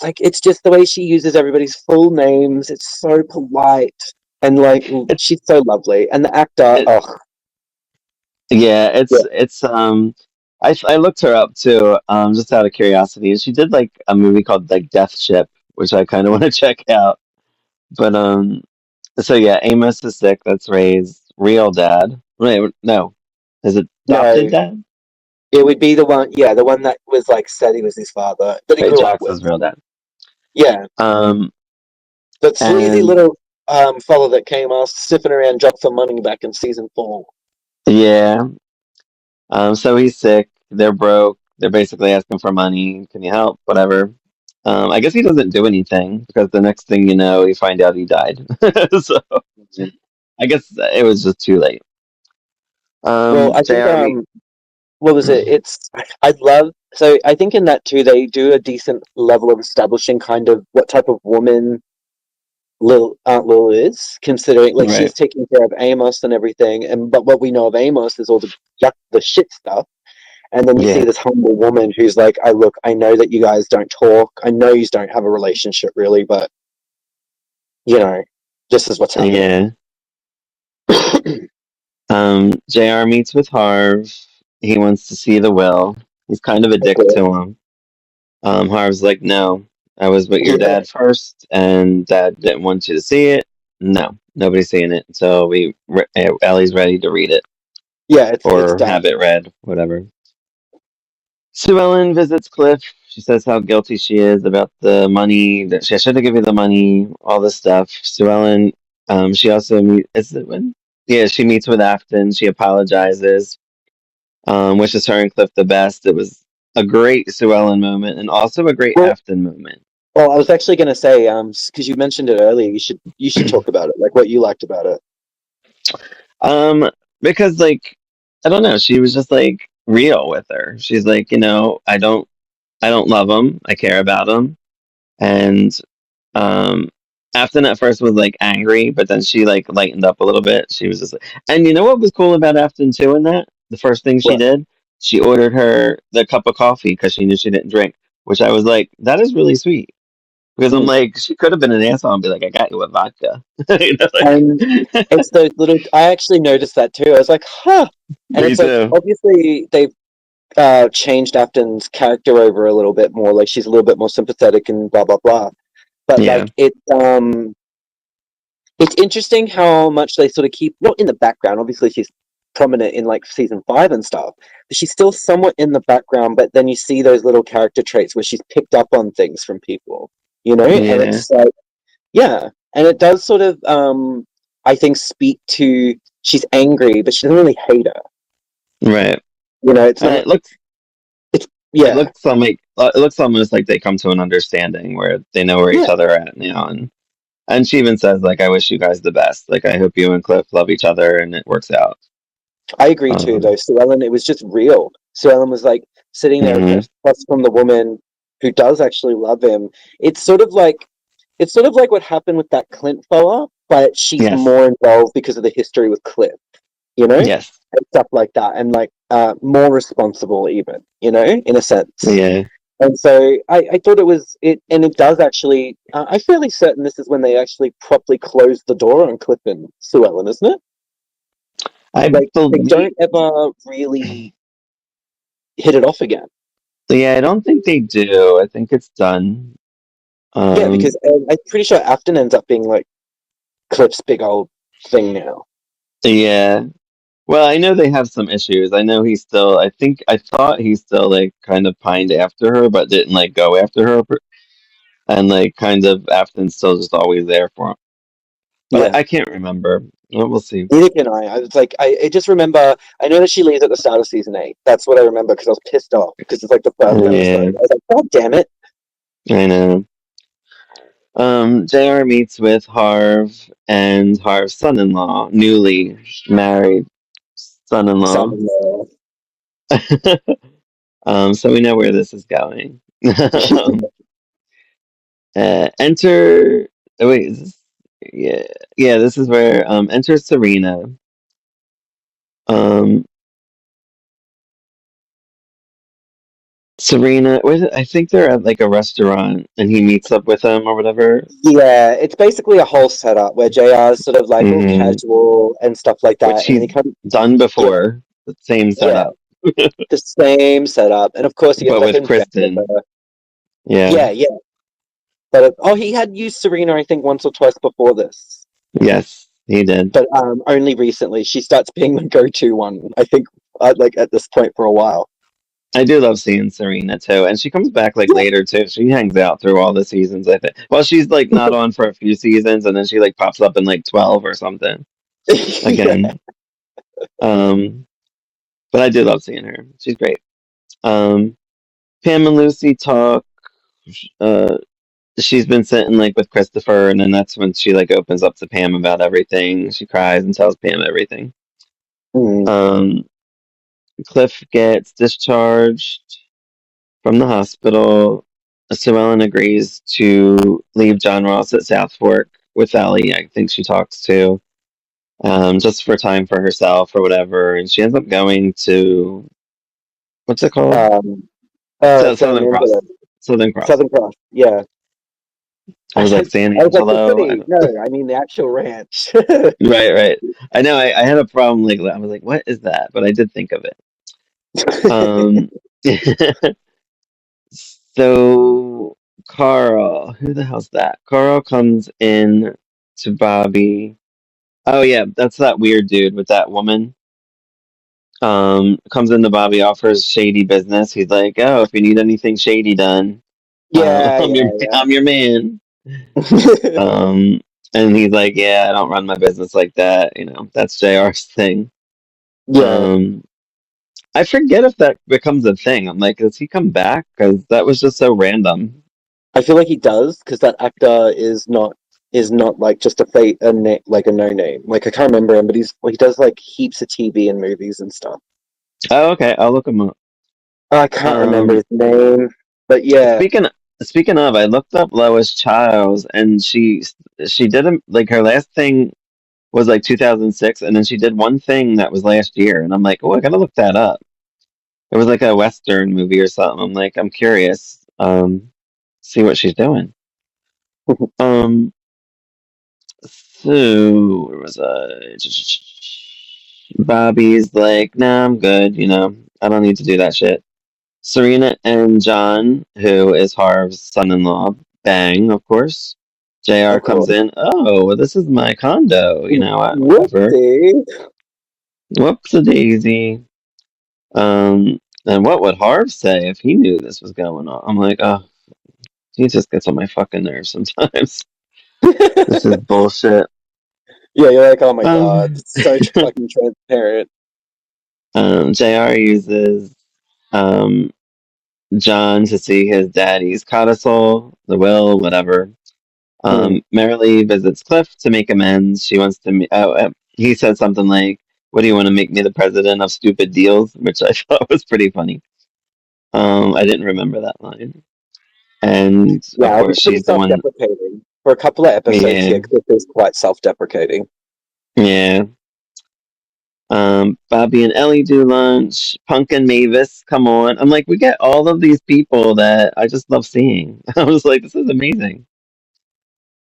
Speaker 2: like it's just the way she uses everybody's full names. It's so polite and like
Speaker 1: it,
Speaker 2: she's so lovely. And the actor,
Speaker 1: it
Speaker 2: oh
Speaker 1: yeah,
Speaker 2: yeah,
Speaker 1: I looked her up too, just out of curiosity, and she did like a movie called like Death Ship, which I kind of want to check out. But so yeah, Amos is sick. That's Ray's real dad. Wait, no, is it adopted
Speaker 2: no,
Speaker 1: dad?
Speaker 2: it would be the one, yeah, the one that was like said he was his father that he
Speaker 1: Right,
Speaker 2: grew up
Speaker 1: Jackson's
Speaker 2: with.
Speaker 1: real dad.
Speaker 2: Yeah,
Speaker 1: Um,
Speaker 2: that sleazy
Speaker 1: and
Speaker 2: little fellow that came off sniffing around Jock for money back in season 4.
Speaker 1: yeah, so he's sick. They're broke. They're basically asking for money. Can you help? Whatever. I guess he doesn't do anything because the next thing you know, you find out he died. So I guess it was just too late.
Speaker 2: Well, I think
Speaker 1: JR meet.
Speaker 2: what was it? It's I love so I think in that too they do a decent level of establishing kind of what type of woman Lil Aunt Lil is, considering like
Speaker 1: Right.
Speaker 2: she's taking care of Amos and everything, and but what we know of Amos is all the shit stuff. And then you see
Speaker 1: Yeah.
Speaker 2: this humble woman who's like, I know that you guys don't talk. I know you don't have a relationship really, but you know, this is what's happening.
Speaker 1: Yeah. JR meets with Harv. He wants to see the will. He's kind of a
Speaker 2: Of
Speaker 1: dick
Speaker 2: course.
Speaker 1: to him. Harv's like, no, I was with your
Speaker 2: Yeah,
Speaker 1: dad first, and dad didn't want you to see it. No, nobody's seeing it until Ellie's ready to read it
Speaker 2: yeah, it's
Speaker 1: or
Speaker 2: done.
Speaker 1: have it read, whatever. Sue Ellen visits Cliff. She says how guilty she is about the money that she I should have given you the money, all this stuff. Sue Ellen, she also is it when? Yeah, she meets with Afton. She apologizes, wishes her and Cliff the best. It was a great Sue Ellen moment and also a great
Speaker 2: Well,
Speaker 1: Afton moment.
Speaker 2: well, I was actually going to say, because you mentioned it earlier, you should talk about it, like what you liked about it.
Speaker 1: Um, because like I don't know, she was just like real with her. She's like, I don't love him. I care about him, and Um, Afton at first was like angry, but then she like lightened up a little bit. She was just like, and you know what was cool about Afton too in that? The first thing she
Speaker 2: What?
Speaker 1: did, she ordered her the cup of coffee because she knew she didn't drink, which I was like, that is really sweet. Because I'm
Speaker 2: Mm.
Speaker 1: like, she could have been an asshole and be like, I got you a vodka. Like,
Speaker 2: And it's those little. I actually noticed that too. I was like, huh. And
Speaker 1: me
Speaker 2: it's like
Speaker 1: too.
Speaker 2: obviously they've changed Afton's character over a little bit more. Like she's a little bit more sympathetic and blah blah blah. But
Speaker 1: Yeah,
Speaker 2: like it's interesting how much they sort of keep not in the background. Obviously, she's prominent in like season 5 and stuff, but she's still somewhat in the background. But then you see those little character traits where she's picked up on things from people, and
Speaker 1: yeah,
Speaker 2: it's like, yeah, and it does sort of, I think, speak to she's angry, but she doesn't really hate her.
Speaker 1: right.
Speaker 2: It's
Speaker 1: And
Speaker 2: not. It's
Speaker 1: it
Speaker 2: yeah,
Speaker 1: looks like it looks almost like they come to an understanding where they know where each
Speaker 2: yeah.
Speaker 1: other are at now, and she even says, like, I wish you guys the best. Like, I hope you and Cliff love each other and it works out.
Speaker 2: I agree too,
Speaker 1: Um,
Speaker 2: though. Sue Ellen, it was just real. Sue Ellen was like sitting there
Speaker 1: hmm
Speaker 2: across from the woman who does actually love him. It's sort of like it's sort of like what happened with that Clint fella, but she's
Speaker 1: Yes.
Speaker 2: more involved because of the history with Cliff,
Speaker 1: Yes.
Speaker 2: and stuff like that, and like more responsible, even, in a sense.
Speaker 1: Yeah.
Speaker 2: And so I thought it was it, and it does actually. I'm fairly certain this is when they actually properly closed the door on Cliff and Sue Ellen, isn't it?
Speaker 1: I
Speaker 2: Like they
Speaker 1: believe.
Speaker 2: don't ever really hit it off again.
Speaker 1: Yeah, I don't think they do. I think it's done.
Speaker 2: Yeah, because
Speaker 1: Um,
Speaker 2: I'm pretty sure Afton ends up being like Cliff's big old thing now.
Speaker 1: yeah. Well, I know they have some issues. I know he's still. I thought he still like kind of pined after her, but didn't like go after her, and like kind of Afton's still just always there for him. But
Speaker 2: Yeah.
Speaker 1: I can't remember. Well, we'll see.
Speaker 2: Neither can I. I was like, I just remember. I know that she leaves at the start of season 8. That's what I remember because I was pissed off because it's like the first episode.
Speaker 1: Yeah,
Speaker 2: I was like, God damn it!
Speaker 1: I know. JR meets with Harv and Harv's son-in-law, newly married son-in-law.
Speaker 2: Son-in-law.
Speaker 1: So we know where this is going. um, enter. Oh, wait, yeah, yeah. This is where enter Serena. Um, Serena. I think they're at like a restaurant, and he meets up with them or whatever.
Speaker 2: Yeah, it's basically a whole setup where JR's sort of like all
Speaker 1: Hmm.
Speaker 2: casual and stuff like
Speaker 1: Which
Speaker 2: that, and then
Speaker 1: he's
Speaker 2: he comes.
Speaker 1: done
Speaker 2: Yeah,
Speaker 1: before. The same
Speaker 2: yeah,
Speaker 1: setup,
Speaker 2: the same setup, and of course he gets
Speaker 1: but
Speaker 2: like
Speaker 1: with
Speaker 2: in bed with
Speaker 1: Kristen.
Speaker 2: her.
Speaker 1: Yeah.
Speaker 2: Yeah, yeah. But oh, he had used Serena, I think, once or twice before this,
Speaker 1: Yes, he did.
Speaker 2: but only recently she starts being the go-to one. I think, like at this point for a while.
Speaker 1: I do love seeing Serena too, and she comes back like
Speaker 2: Yeah,
Speaker 1: later too. She hangs out through all the seasons, I think. Well, she's like not on for a few seasons, and then she like pops up in like 12 or something
Speaker 2: yeah.
Speaker 1: again. Um, but I do love seeing her. She's great. Um, Pam and Lucy talk. Uh, she's been sitting like with Christopher, and then that's when she like opens up to Pam about everything. She cries and tells Pam everything.
Speaker 2: Mm.
Speaker 1: Um, Cliff gets discharged from the hospital. Sue Ellen agrees to leave John Ross at South Fork with Ellie. I think she talks to just for time for herself or whatever, and she ends up going to what's it called?
Speaker 2: Um, oh, it's
Speaker 1: Southern Cross. Southern Cross.
Speaker 2: Southern Cross. Yeah.
Speaker 1: I was like San
Speaker 2: I was like the
Speaker 1: Angelo. I
Speaker 2: city.
Speaker 1: don't.
Speaker 2: No, I mean the actual ranch.
Speaker 1: Right, right. I know. I had a problem like I was like, what is that? But I did think of it. Um, so Carl, who the hell's that? Carl comes in to Bobby. Oh yeah, that's that weird dude with that woman. Comes into Bobby, offers shady business. He's like, "Oh, if you need anything shady done,
Speaker 2: Yeah, yeah,
Speaker 1: I'm your man."
Speaker 2: yeah.
Speaker 1: Um, and he's like, "Yeah, I don't run my business like that. You know, that's JR's thing."
Speaker 2: Yeah.
Speaker 1: Um, I forget if that becomes a thing. I'm like, does he come back? Because that was just so random.
Speaker 2: I feel like he does because that actor is not like just like a no name. Like I can't remember him, but he does like heaps of TV and movies and stuff.
Speaker 1: Oh, okay, I'll look him up.
Speaker 2: I can't remember
Speaker 1: Um,
Speaker 2: his name, but yeah,
Speaker 1: speaking speaking of, I looked up Lois Childs, and she didn't like her last thing was like 2006, and then she did one thing that was last year, and I'm like, oh, I gotta look that up. It was like a Western movie or something. I'm like, I'm curious, see what she's doing. Um, so where was I? Bobby's like, nah, I'm good. You know, I don't need to do that shit. Serena and John, who is Harv's son-in-law, bang, of course. JR
Speaker 2: of
Speaker 1: comes
Speaker 2: course.
Speaker 1: in. Oh, well, this is my condo. You know, whatever.
Speaker 2: Whoopsie.
Speaker 1: Whoops a daisy. And what would Harv say if he knew this was going on? I'm like, oh, he just gets on my fucking nerves sometimes. This is bullshit.
Speaker 2: Yeah, you're like, oh my god,
Speaker 1: Um,
Speaker 2: it's so fucking transparent.
Speaker 1: JR uses um, John to see his daddy's codicil, the will, whatever.
Speaker 2: Mm.
Speaker 1: Marilee visits Cliff to make amends. She wants to. He said something like, "What do you want to make me the president of stupid deals?" Which I thought was pretty funny. I didn't remember that line. And of
Speaker 2: Yeah, it was
Speaker 1: course,
Speaker 2: pretty
Speaker 1: she's the one.
Speaker 2: self-deprecating. For a couple of episodes
Speaker 1: Yeah,
Speaker 2: here, Cliff is quite self-deprecating.
Speaker 1: yeah. Bobby and Ellie do lunch. Punk and Mavis come on. I'm like, we get all of these people that I just love seeing. I was like, this is amazing.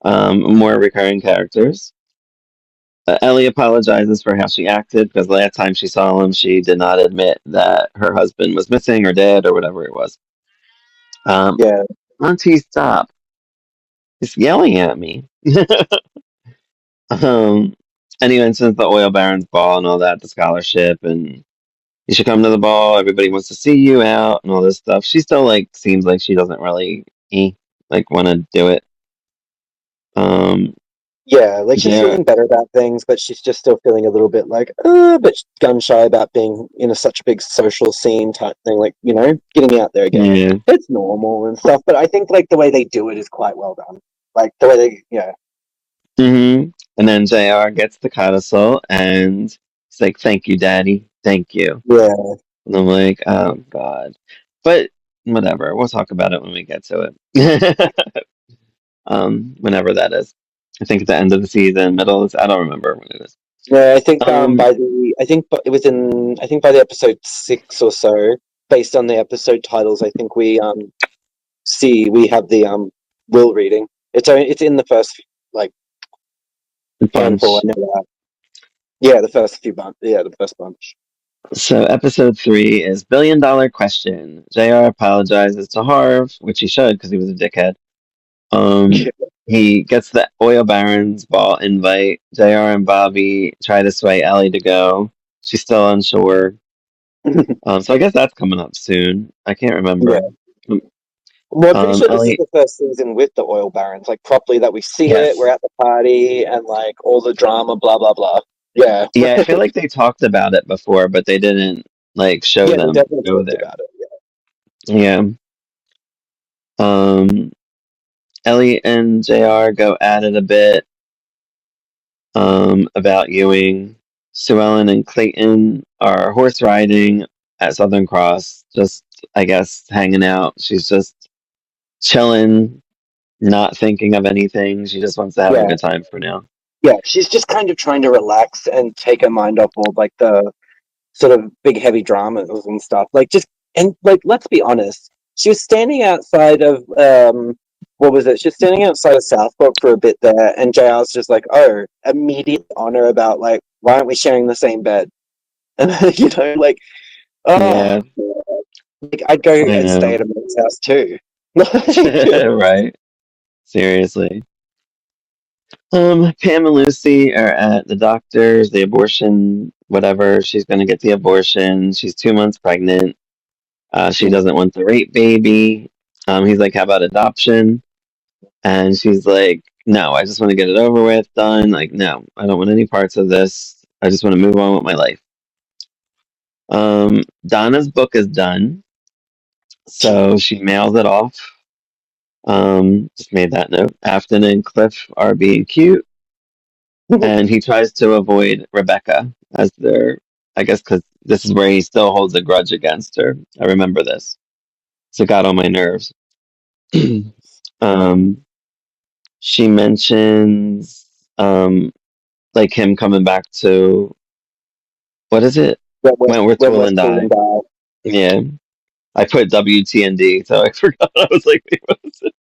Speaker 1: More recurring characters. Ellie apologizes for how she acted because last time she saw him, she did not admit that her husband was missing or dead or whatever it was. Um,
Speaker 2: Yeah.
Speaker 1: Auntie, stop. He's yelling at me. um, And he mentions the oil baron's ball and all that, the scholarship, and you should come to the ball. Everybody wants to see you out and all this stuff. She still like seems like she doesn't really like want to do it. Um,
Speaker 2: Yeah, like she's
Speaker 1: yeah,
Speaker 2: feeling better about things, but she's just still feeling a little bit like, but gun shy about being in such a big social scene type thing. Like, getting out there again.
Speaker 1: yeah.
Speaker 2: It's normal and stuff, but I think like the way they do it is quite well done. Like the way they, yeah,
Speaker 1: And then JR gets the codicil and he's like, "Thank you, Daddy. Thank you."
Speaker 2: yeah,
Speaker 1: And I'm like, "Oh God," but whatever. We'll talk about it when we get to it. Whenever that is. I think at the end of the season, middle. I don't remember when it is.
Speaker 2: yeah. I think
Speaker 1: Um,
Speaker 2: it was in I think by the episode 6 or so, based on the episode titles. I think we have the will reading. It's in the first like handful.
Speaker 1: bunch.
Speaker 2: I know that. Yeah, the first few bunch. Yeah, the first bunch.
Speaker 1: So episode 3 is Billion Dollar Question. JR apologizes to Harv, which he should because he was a dickhead. Um, he gets the oil baron's ball invite. JR and Bobby try to sway Ellie to go. She's still unsure. So I guess that's coming up soon. I can't remember.
Speaker 2: Yeah. Well, I'm pretty sure this is
Speaker 1: Ellie,
Speaker 2: the first season with the oil barons, like properly that we see it. We're
Speaker 1: yes.
Speaker 2: at the party and like all the drama, blah blah blah. Yeah,
Speaker 1: Yeah, I feel like they talked about it before, but they didn't like show
Speaker 2: yeah, they
Speaker 1: them
Speaker 2: definitely
Speaker 1: go
Speaker 2: talked
Speaker 1: there.
Speaker 2: about it.
Speaker 1: Yeah. Um, Ellie and JR go at it a bit about Ewing. Sue Ellen and Clayton are horse riding at Southern Cross, just, I guess, hanging out. She's just chilling, not thinking of anything. She just wants to have a
Speaker 2: Yeah,
Speaker 1: good time for now.
Speaker 2: yeah. She's just kind of trying to relax and take her mind off all like the sort of big heavy dramas and stuff. Like just and like let's be honest, she was standing outside of what was it? She's standing outside of Southport for a bit there, and JR's just like, oh, immediate honor about like, why aren't we sharing the same bed? And like, oh,
Speaker 1: Yeah,
Speaker 2: like I'd go
Speaker 1: I
Speaker 2: and stay
Speaker 1: know.
Speaker 2: at a mate's house too. Like,
Speaker 1: Right? Seriously. Pam and Lucy are at the doctor's, the abortion, whatever. She's going to get the abortion. She's 2 months pregnant. She doesn't want the rape baby. He's like, "How about adoption?" And she's like, "No, I just want to get it over with, done. Like, no, I don't want any parts of this. I just want to move on with my life." Donna's book is done, so she mails it off. Just made that note. Afton and Cliff are being cute, and he tries to avoid Rebecca as their, I guess, because this is where he still holds a grudge against her. I remember this, so it got on my nerves. um, she mentions like him coming back to what is it? Wentworth
Speaker 2: when
Speaker 1: Tool
Speaker 2: we're
Speaker 1: and
Speaker 2: still
Speaker 1: Die.
Speaker 2: and die.
Speaker 1: Yeah, I put WTND, so I forgot. I was like, wait, what is it?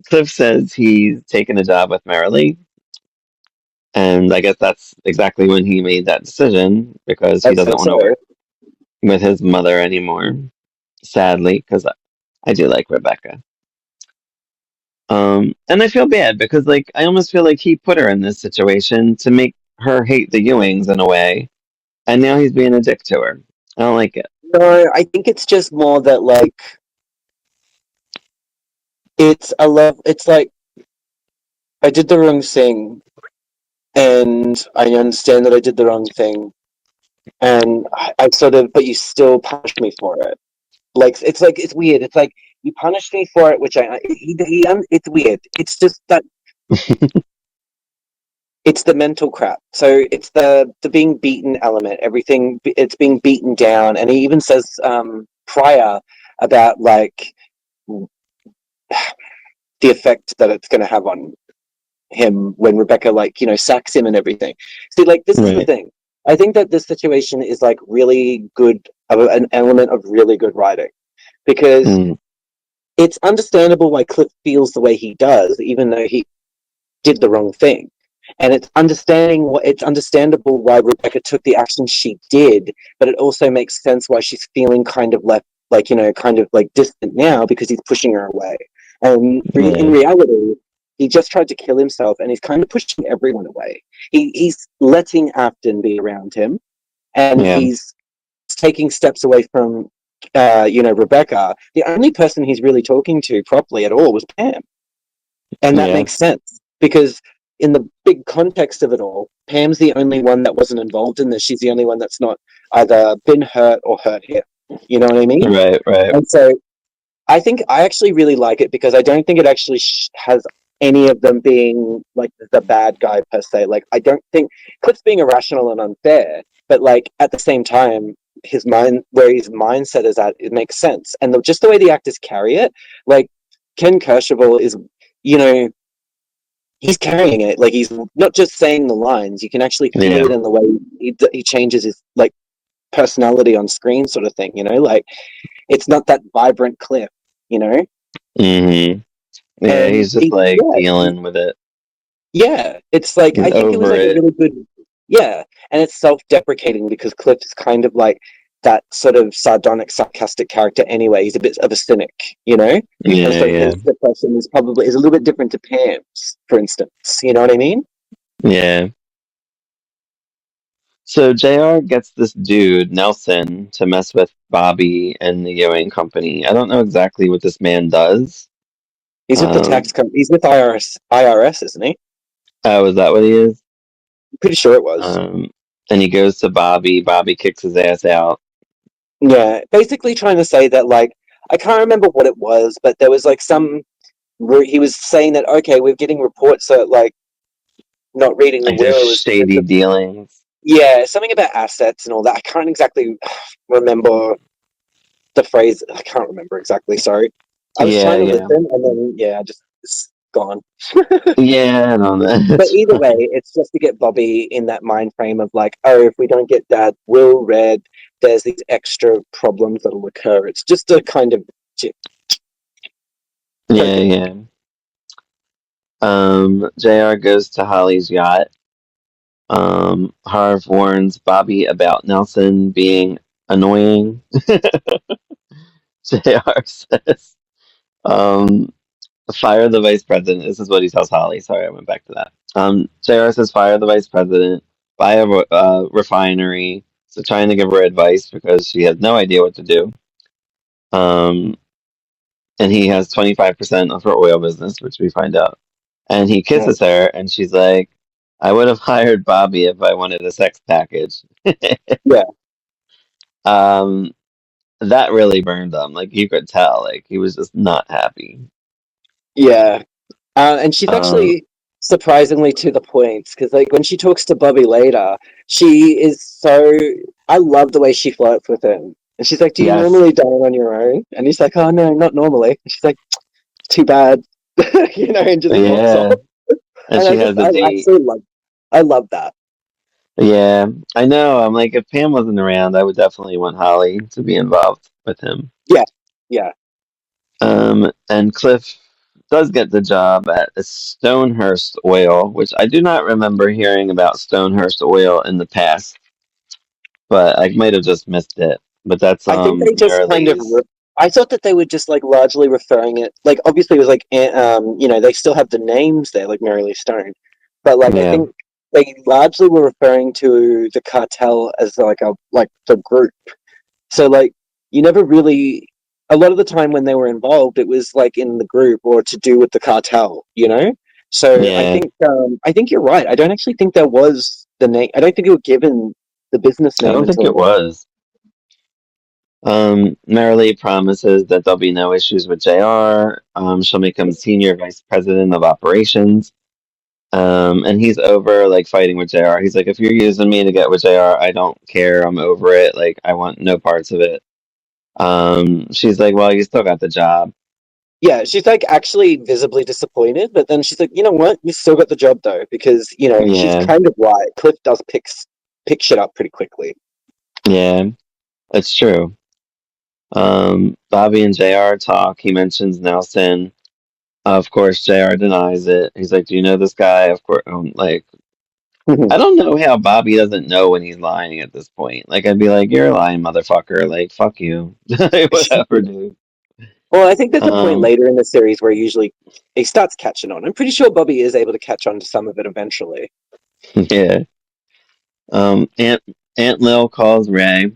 Speaker 1: Cliff says he's taken a job with Marilee, and I guess that's exactly when he made that decision because he
Speaker 2: I'd
Speaker 1: doesn't
Speaker 2: say
Speaker 1: want to
Speaker 2: so.
Speaker 1: work with his mother anymore. Sadly, because I do like Rebecca. And I feel bad because, like, I almost feel like he put her in this situation to make her hate the Ewings in a way, and now he's being a dick to her. I don't like it.
Speaker 2: No, I think it's just more that like it's a love. It's like I did the wrong thing, and I understand that I did the wrong thing, and I sort of, but you still punish me for it. Like it's weird. It's like you punish me for it, which it's weird. It's just that it's the mental crap. So it's the being beaten element. Everything it's being beaten down, and he even says prior about like the effect that it's going to have on him when Rebecca like sacks him and everything. See, like this is the
Speaker 1: Right.
Speaker 2: thing. I think that this situation is like really good, an element of really good writing because
Speaker 1: Mm,
Speaker 2: it's understandable why Cliff feels the way he does, even though he did the wrong thing. And it's understandable why Rebecca took the action she did, but it also makes sense why she's feeling kind of left, like kind of like distant now because he's pushing her away. And in
Speaker 1: right.
Speaker 2: reality, he just tried to kill himself, and he's kind of pushing everyone away. He's letting Afton be around him, and
Speaker 1: Yeah.
Speaker 2: he's taking steps away from, Rebecca. The only person he's really talking to properly at all was Pam. And that
Speaker 1: Yeah.
Speaker 2: makes sense because in the big context of it all, Pam's the only one that wasn't involved in this. She's the only one that's not either been hurt or hurt him. You know what I mean?
Speaker 1: Right. Right.
Speaker 2: And so I think I actually really like it because I don't think it actually has any of them being like the bad guy per se. Like I don't think Cliff's being irrational and unfair, but like at the same time, his mindset is at, it makes sense, and just the way the actors carry it, like Ken Kercheval is, you know, he's carrying it. Like he's not just saying the lines; you can actually feel
Speaker 1: Yeah.
Speaker 2: it in the way he changes his like personality on screen, sort of thing. You know, like it's not that vibrant Cliff. You know,
Speaker 1: Hmm. Yeah.
Speaker 2: and
Speaker 1: He's just like
Speaker 2: yeah,
Speaker 1: dealing with it.
Speaker 2: yeah, it's like
Speaker 1: He's
Speaker 2: I think it was
Speaker 1: over
Speaker 2: like a
Speaker 1: it.
Speaker 2: really good, yeah, and it's self-deprecating because Cliff is kind of like that sort of sardonic, sarcastic character anyway. He's a bit of a cynic, you know, and
Speaker 1: Yeah.
Speaker 2: so
Speaker 1: Yeah.
Speaker 2: his depression is a little bit different to Pam's, for instance. You know what I mean?
Speaker 1: Yeah. So JR gets this dude, Nelson, to mess with Bobby and the Ewing company. I don't know exactly what this man does.
Speaker 2: He's with the tax
Speaker 1: Um,
Speaker 2: company. He's with IRS, isn't he?
Speaker 1: oh, is that what he is?
Speaker 2: I'm pretty sure it was.
Speaker 1: Um, and he goes to Bobby. Bobby kicks his ass out.
Speaker 2: Yeah, basically trying to say that like I can't remember what it was, but there was like he was saying that okay, we're getting reports that like not reading the
Speaker 1: Like there's
Speaker 2: will is
Speaker 1: shady dealings.
Speaker 2: yeah, something about assets and all that. I can't exactly remember the phrase. I can't remember exactly. Sorry, I was
Speaker 1: Yeah,
Speaker 2: trying to
Speaker 1: yeah.
Speaker 2: listen, and then yeah, just it's gone.
Speaker 1: Yeah, I know that.
Speaker 2: But
Speaker 1: It's
Speaker 2: either way,
Speaker 1: fine.
Speaker 2: it's just to get Bobby in that mind frame of like, oh, if we don't get Dad will read, there's these extra problems that'll occur. It's just a kind of
Speaker 1: Yeah,
Speaker 2: token.
Speaker 1: yeah. JR goes to Holly's yacht. Harv warns Bobby about Nelson being annoying. JR says, um, fire the vice president. This is what he tells Holly. Sorry, I went back to that. JR says, fire the vice president, buy a refinery. So trying to give her advice because she has no idea what to do. Um, and he has 25% of her oil business, which we find out. And he
Speaker 2: Yeah,
Speaker 1: kisses her, and she's like, I would have hired Bobby if I wanted a sex package.
Speaker 2: yeah,
Speaker 1: um, that really burned him. Like, you could tell. Like, he was just not happy.
Speaker 2: yeah. And she's
Speaker 1: Um,
Speaker 2: actually surprisingly to the point because, like, when she talks to Bobby later, she is so. I love the way she flirts with him, and she's like, "Do you
Speaker 1: yes.
Speaker 2: normally dine on your own?" And he's like, "Oh no, not normally." And she's like, "Too bad," and just walks off.
Speaker 1: Yeah. And
Speaker 2: And
Speaker 1: she has a
Speaker 2: I
Speaker 1: date.
Speaker 2: absolutely I love that.
Speaker 1: Yeah, I know. I'm like, if Pam wasn't around, I would definitely want Holly to be involved with him.
Speaker 2: Yeah, yeah.
Speaker 1: And Cliff does get the job at Stonehurst Oil, which I do not remember hearing about Stonehurst Oil in the past, but I might have just missed it. But that's
Speaker 2: I think they just kind of.
Speaker 1: Marilee's.
Speaker 2: I thought that they were just like largely referring it, like obviously it was like, they still have the names there, like Mary Lee Stone, but like I
Speaker 1: Yeah,
Speaker 2: think they largely were referring to the cartel as like a like the group. So like you never really. A lot of the time when they were involved, it was like in the group or to do with the cartel, you know. So
Speaker 1: yeah.
Speaker 2: I think you're right. I don't actually think there was the name. I don't think it was given the business
Speaker 1: I
Speaker 2: name
Speaker 1: don't think
Speaker 2: until
Speaker 1: it
Speaker 2: later.
Speaker 1: was. Marilee promises that there'll be no issues with JR. She'll make him senior vice president of operations. And he's over like fighting with JR. He's like, if you're using me to get with JR, I don't care. I'm over it. Like, I want no parts of it. She's like, well, you still got the job.
Speaker 2: Yeah, she's like actually visibly disappointed, but then she's like, you know what? You still got the job though, because she's
Speaker 1: Yeah,
Speaker 2: kind of right. Cliff does pick shit up pretty quickly.
Speaker 1: yeah, that's true. Bobby and JR talk. He mentions Nelson. Of course, JR denies it. He's like, do you know this guy? Of course, like, I don't know how Bobby doesn't know when he's lying at this point. Like, I'd be like, you're a lying motherfucker. Like, fuck you. Whatever, dude.
Speaker 2: Well, I think there's a point
Speaker 1: Um,
Speaker 2: later in the series where usually he starts catching on. I'm pretty sure Bobby is able to catch on to some of it eventually.
Speaker 1: yeah. Aunt Lil calls Ray.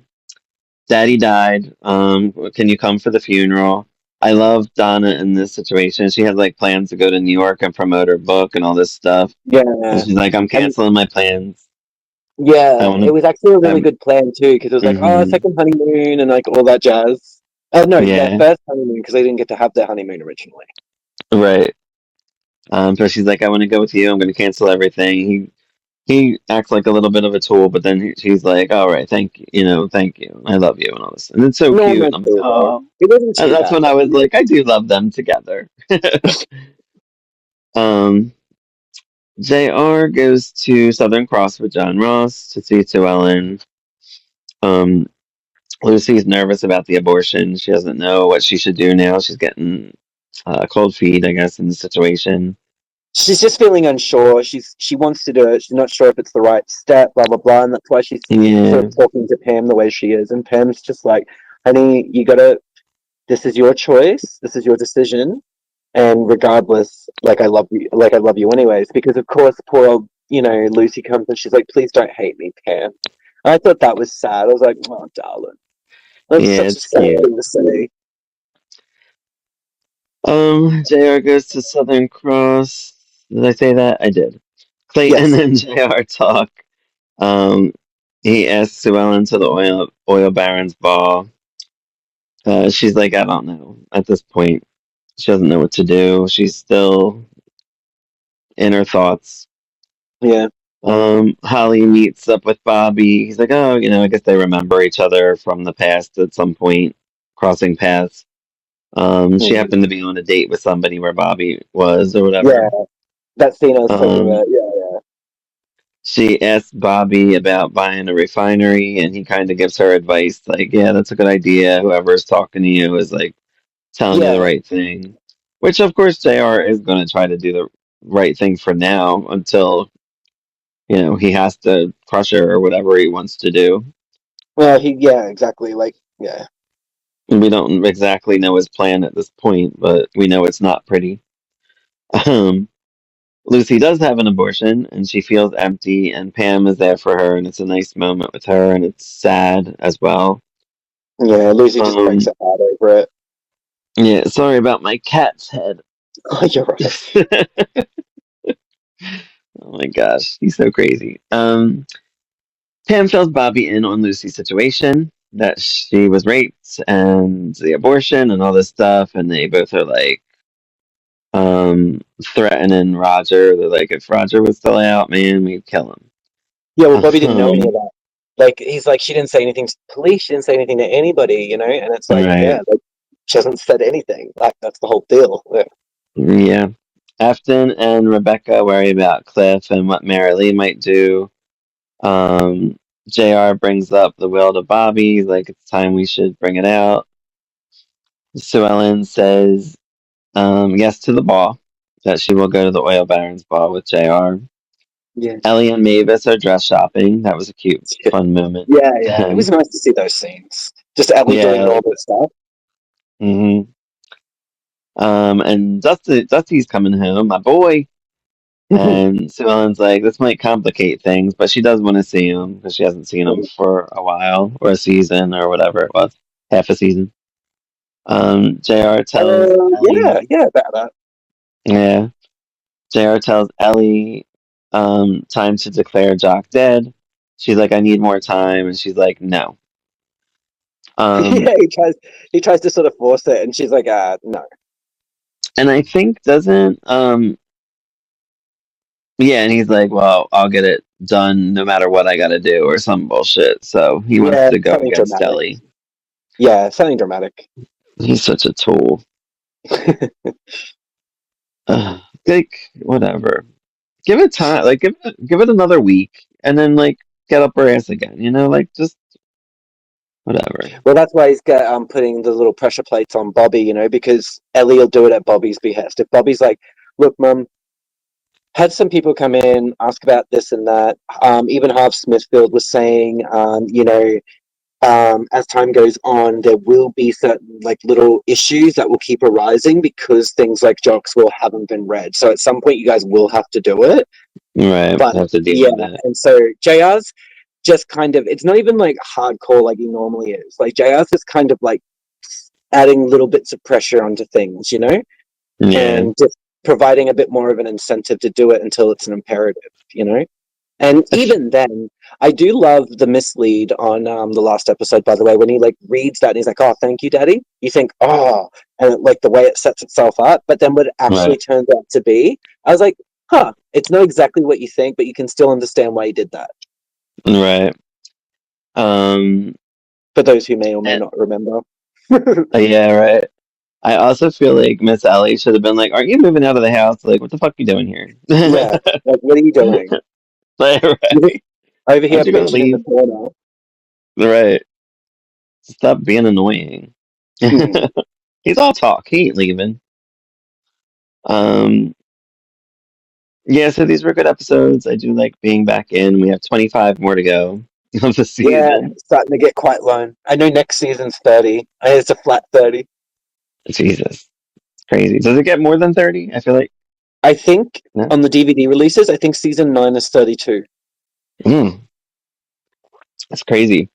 Speaker 1: Daddy died. Can you come for the funeral? I love Donna in this situation. She has like plans to go to New York and promote her book and all this stuff. And
Speaker 2: Yeah,
Speaker 1: she's like, I'm
Speaker 2: and
Speaker 1: canceling my plans. I
Speaker 2: yeah,
Speaker 1: want
Speaker 2: it
Speaker 1: to.
Speaker 2: was actually a really
Speaker 1: Um,
Speaker 2: good plan too because it was like, oh,
Speaker 1: hmm
Speaker 2: second honeymoon and like all that jazz. No, their
Speaker 1: Yeah,
Speaker 2: first honeymoon because they didn't get to have their honeymoon originally.
Speaker 1: right. So she's like, I want to go with you. I'm going to cancel everything. He acts like a little bit of a tool, but then she's like, all right, thank you, thank you. I love you and all this. And it's so
Speaker 2: No one
Speaker 1: cute. And
Speaker 2: meant
Speaker 1: I'm like,
Speaker 2: to though.
Speaker 1: oh,
Speaker 2: It wasn't
Speaker 1: and
Speaker 2: too
Speaker 1: that's
Speaker 2: bad.
Speaker 1: when I was like, I do love them together. um, JR goes to Southern Cross with John Ross to see Sue Ellen. Um, Lucy's nervous about the abortion. She doesn't know what she should do now. She's getting cold feet, I guess, in the situation.
Speaker 2: She's just feeling unsure. She wants to do it. She's not sure if it's the right step. Blah blah blah, and that's why she's sort
Speaker 1: Yeah,
Speaker 2: of talking to Pam the way she is. And Pam's just like, "Honey, you gotta. This is your choice. This is your decision. And regardless, like I love you. Like I love you anyways. Because of course, poor old Lucy comes and she's like, "Please don't hate me, Pam." I thought that was sad. I was like, "Oh, darling, that's
Speaker 1: yeah,
Speaker 2: such a
Speaker 1: it's
Speaker 2: sad
Speaker 1: cute.
Speaker 2: thing to say."
Speaker 1: JR goes to Southern Cross. Did I say that? I did. Clayton
Speaker 2: Yes.
Speaker 1: and JR talk. Um, he asks Sue Ellen to the oil baron's ball. She's like, I don't know. At this point, she doesn't know what to do. She's still in her thoughts.
Speaker 2: Yeah.
Speaker 1: Holly meets up with Bobby. He's like, oh, I guess they remember each other from the past at some point, crossing paths. She
Speaker 2: Mhm.
Speaker 1: happened to be on a date with somebody where Bobby was or
Speaker 2: Yeah.
Speaker 1: whatever.
Speaker 2: That scene I was talking
Speaker 1: Um,
Speaker 2: about. Yeah.
Speaker 1: she asks Bobby about buying a refinery, and he kind of gives her advice, like, yeah, that's a good idea. Whoever's talking to you is like telling you the
Speaker 2: Yeah.
Speaker 1: right thing. Which, of course, JR is going to try to do the right thing for now until, he has to crush her or whatever he wants to do.
Speaker 2: Well, yeah, exactly. Like, yeah.
Speaker 1: We don't exactly know his plan at this point, but we know it's not pretty. Um, Lucy does have an abortion, and she feels empty, and Pam is there for her, and it's a nice moment with her, and it's sad as well.
Speaker 2: Yeah, Lucy just breaks
Speaker 1: Um,
Speaker 2: her heart over it.
Speaker 1: yeah, sorry about my cat's head.
Speaker 2: Oh, you're right.
Speaker 1: Oh my gosh, he's so crazy. Pam fills Bobby in on Lucy's situation, that she was raped and the abortion and all this stuff, and they both are like threatening Roger. They're like, if Roger was still out, man, we'd kill
Speaker 2: Yeah, well,
Speaker 1: him.
Speaker 2: Bobby didn't know any of that. Like, he's like, she didn't say anything to the police. She didn't say anything to anybody. And it's like, yeah,
Speaker 1: Right.
Speaker 2: like, she hasn't said anything. Like, that's the whole deal. Yeah.
Speaker 1: Yeah. Afton and Rebecca worry about Cliff and what Mary Lee might do. Um, JR brings up the will to Bobby. He's like, it's time we should bring it out. Sue Ellen says yes to the ball, that she will go to the oil baron's ball with JR.
Speaker 2: Yeah.
Speaker 1: Ellie and Mavis are dress shopping. That was a cute, fun moment.
Speaker 2: Yeah, yeah. It was nice to see those scenes. Just Ellie doing
Speaker 1: Yeah.
Speaker 2: normal stuff.
Speaker 1: hmm and Dusty's coming home, my boy. And Sue Ellen's like, this might complicate things, but she does want to see him because she hasn't seen him for a while or a season or whatever it was, half a season. JR tells
Speaker 2: Yeah,
Speaker 1: Ellie,
Speaker 2: yeah, about that.
Speaker 1: yeah, JR tells Ellie, time to declare Jock dead. She's like, I need more time, and she's like, no. Um,
Speaker 2: Yeah, he tries to sort of force it, and she's like, no.
Speaker 1: and I think doesn't, yeah, and he's like, well, I'll get it done no matter what I got to do or some bullshit. So he wants
Speaker 2: Yeah,
Speaker 1: to go
Speaker 2: something
Speaker 1: against
Speaker 2: dramatic.
Speaker 1: Ellie.
Speaker 2: Yeah, something dramatic.
Speaker 1: He's such a tool. Like whatever. Give it time. Like give it another week, and then like get up her ass again. Like just whatever.
Speaker 2: Well, that's why he's got putting the little pressure plates on Bobby, because Ellie will do it at Bobby's behest. If Bobby's like, "Look, Mum, had some people come in, ask about this and that." Even Harv Smithfield was saying, as time goes on, there will be certain like little issues that will keep arising because things like Jocks will haven't been read. So at some point, you guys will have to do it.
Speaker 1: Right.
Speaker 2: But
Speaker 1: I have to deal
Speaker 2: yeah,
Speaker 1: with that.
Speaker 2: and so JR's just kind of, it's not even like hardcore like he normally is. Like JR's just kind of like adding little bits of pressure onto things, you know,
Speaker 1: Yeah.
Speaker 2: and just providing a bit more of an incentive to do it until it's an imperative, you know. And even then, I do love the mislead on the last episode, by the way, when he like reads that and he's like, "Oh, thank you, Daddy." You think, "Oh," and like the way it sets itself up, but then what it actually
Speaker 1: Right.
Speaker 2: turns out to be, I was like, "Huh, it's not exactly what you think, but you can still understand why he did that."
Speaker 1: Right. Um.
Speaker 2: For those who may or may
Speaker 1: And,
Speaker 2: not remember.
Speaker 1: yeah. Right. I also feel like Miss Ellie should have been like, "Aren't you moving out of the house? Like, what the fuck are you doing here?"
Speaker 2: Yeah, like what are you doing?
Speaker 1: Like, right.
Speaker 2: Over here
Speaker 1: Aren't you gonna
Speaker 2: bitching in the
Speaker 1: leave?
Speaker 2: corner.
Speaker 1: Right. Stop being annoying.
Speaker 2: Mhm.
Speaker 1: He's all talk. He ain't leaving. Um. Yeah. So these were good episodes. I do like being back in. We have 25 more to go of the
Speaker 2: Yeah,
Speaker 1: season.
Speaker 2: it's starting to get quite low. I know next season's 30. It's a flat 30.
Speaker 1: Jesus, it's crazy. Does it get more than 30? I feel like
Speaker 2: I think
Speaker 1: no.
Speaker 2: on the DVD releases, I think season 9 is 32.
Speaker 1: Mm, that's crazy.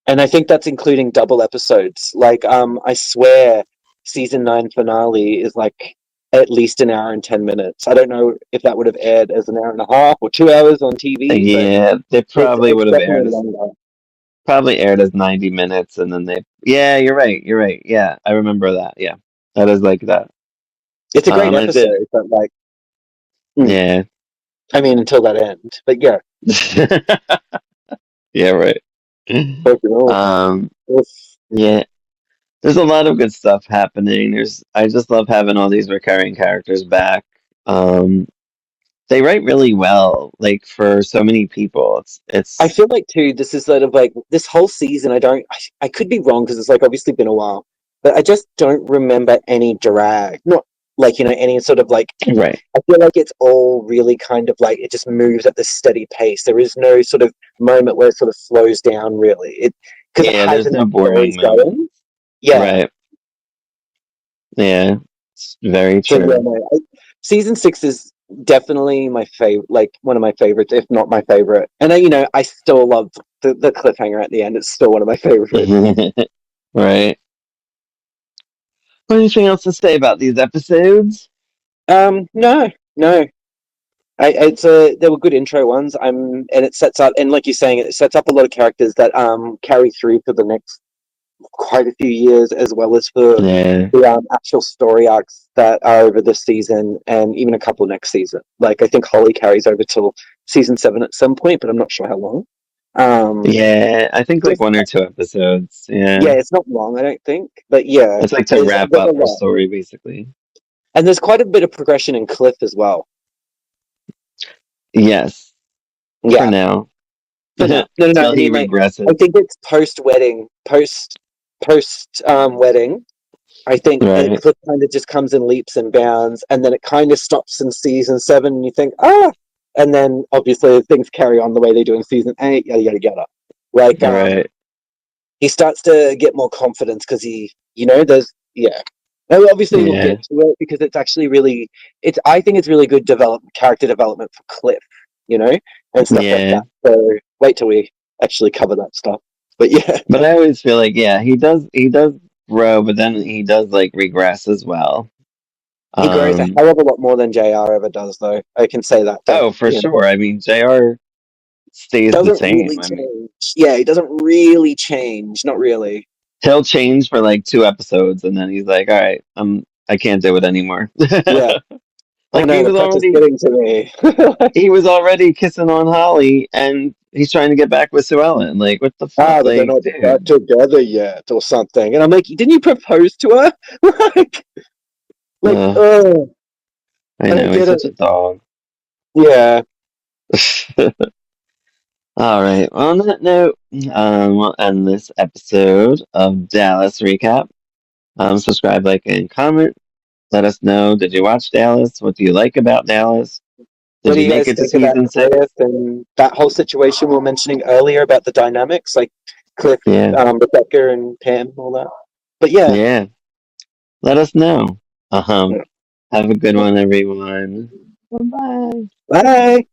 Speaker 2: And I think that's including double episodes. Like, I swear season 9 finale is like at least an hour and 10 minutes. I don't know if that would have aired as an hour and a half or 2 hours on TV, but
Speaker 1: Yeah, they probably
Speaker 2: it's
Speaker 1: would have aired
Speaker 2: definitely
Speaker 1: as
Speaker 2: longer.
Speaker 1: 90 minutes, and then they. Yeah, you're right. You're right. Yeah, I remember that. Yeah, that is like that.
Speaker 2: It's a great
Speaker 1: I did.
Speaker 2: episode, but like,
Speaker 1: Yeah.
Speaker 2: I mean, until that end. But yeah,
Speaker 1: Yeah, right.
Speaker 2: overall,
Speaker 1: Um,
Speaker 2: it's-
Speaker 1: yeah, there's a lot of good stuff happening. I just love having all these recurring characters back. Um, they write really well, like for so many people.
Speaker 2: I
Speaker 1: It's
Speaker 2: feel like too, this is sort of like this whole season. I could be wrong because it's like obviously been a while, but I just don't remember any drag. Not like, you know, any sort of like,
Speaker 1: right.
Speaker 2: I feel like it's all really kind of like it just moves at this steady pace. There is no sort of moment where it sort of slows down really. It because it
Speaker 1: Yeah,
Speaker 2: has
Speaker 1: there's no
Speaker 2: enough
Speaker 1: boring
Speaker 2: stories
Speaker 1: moment.
Speaker 2: going. Yeah.
Speaker 1: Right. Yeah, it's very
Speaker 2: So yeah,
Speaker 1: true.
Speaker 2: no, season 6 is definitely my favorite, like one of my favorites, if not my favorite. And I, you know, I still love the cliffhanger at the end. It's still one of my favorites.
Speaker 1: Right. Anything else to say about these episodes?
Speaker 2: No, no. It's there were good intro ones. And it sets up, and like you're saying, it sets up a lot of characters that carry through for the next quite a few years, as well as for
Speaker 1: Yeah.
Speaker 2: the actual story arcs that are over this season, and even a couple next season. Like I think Holly carries over till season 7 at some point, but I'm not sure how long. Um,
Speaker 1: Yeah, I think like
Speaker 2: just
Speaker 1: one or two episodes. Yeah.
Speaker 2: yeah, it's not long, I don't think, but yeah,
Speaker 1: It's like to wrap
Speaker 2: there's a
Speaker 1: up her
Speaker 2: lot,
Speaker 1: story, basically.
Speaker 2: and there's quite a bit of progression in Cliff as well.
Speaker 1: Yes, for
Speaker 2: Yeah,
Speaker 1: now.
Speaker 2: but no, no, no, no.
Speaker 1: Till
Speaker 2: I
Speaker 1: he
Speaker 2: mean, like, I
Speaker 1: regresses.
Speaker 2: think it's post wedding, post wedding. I think
Speaker 1: Right.
Speaker 2: Cliff kind of just comes in leaps and bounds, and then it kind of stops in season 7, and you think, ah, and then obviously things carry on the way they do in season 8, yada yada yada. Like,
Speaker 1: Right.
Speaker 2: he starts to get more confidence because he, you know, there's yeah. And obviously, we'll
Speaker 1: Yeah.
Speaker 2: get to it because it's actually really, it's. I think it's really good character development for Cliff, you know, and stuff like
Speaker 1: Yeah.
Speaker 2: that. So wait till we actually cover that stuff. But yeah,
Speaker 1: But I always feel like, yeah, he does grow, but then he does like regress as well.
Speaker 2: he grows a
Speaker 1: Um,
Speaker 2: hell of a lot more than JR ever does, though. I can say that.
Speaker 1: oh, for
Speaker 2: You know,
Speaker 1: sure. I mean, JR stays the
Speaker 2: doesn't
Speaker 1: same.
Speaker 2: really
Speaker 1: I mean,
Speaker 2: change. Yeah, he doesn't really change. Not really.
Speaker 1: he'll change for like two episodes and then he's like, all right, I can't do it anymore.
Speaker 2: Yeah. Oh
Speaker 1: Like
Speaker 2: no, the pressure's getting to me.
Speaker 1: he was already kissing on Holly and he's trying to get back with Sue Ellen. Like, what the fuck?
Speaker 2: But they're
Speaker 1: Like,
Speaker 2: not back
Speaker 1: dude.
Speaker 2: together yet, or something. And I'm like, didn't you propose to her? like,
Speaker 1: Uh,
Speaker 2: oh,
Speaker 1: I
Speaker 2: I don't
Speaker 1: know, he's
Speaker 2: get it.
Speaker 1: such a dog.
Speaker 2: Yeah.
Speaker 1: All right. Well, on that note, we'll end this episode of Dallas Recap. Subscribe, like, and comment. Let us know. Did you watch Dallas? What do you like about Dallas?
Speaker 2: What
Speaker 1: Did
Speaker 2: do
Speaker 1: you
Speaker 2: you
Speaker 1: make
Speaker 2: guys
Speaker 1: it to
Speaker 2: think about
Speaker 1: season 6?
Speaker 2: Cliff and that whole situation we were mentioning earlier about the dynamics? Like, Cliff,
Speaker 1: Yeah.
Speaker 2: Rebecca, and Pam, all that. But yeah,
Speaker 1: Yeah. Let us know. Have a good one, everyone. Bye bye.
Speaker 2: bye.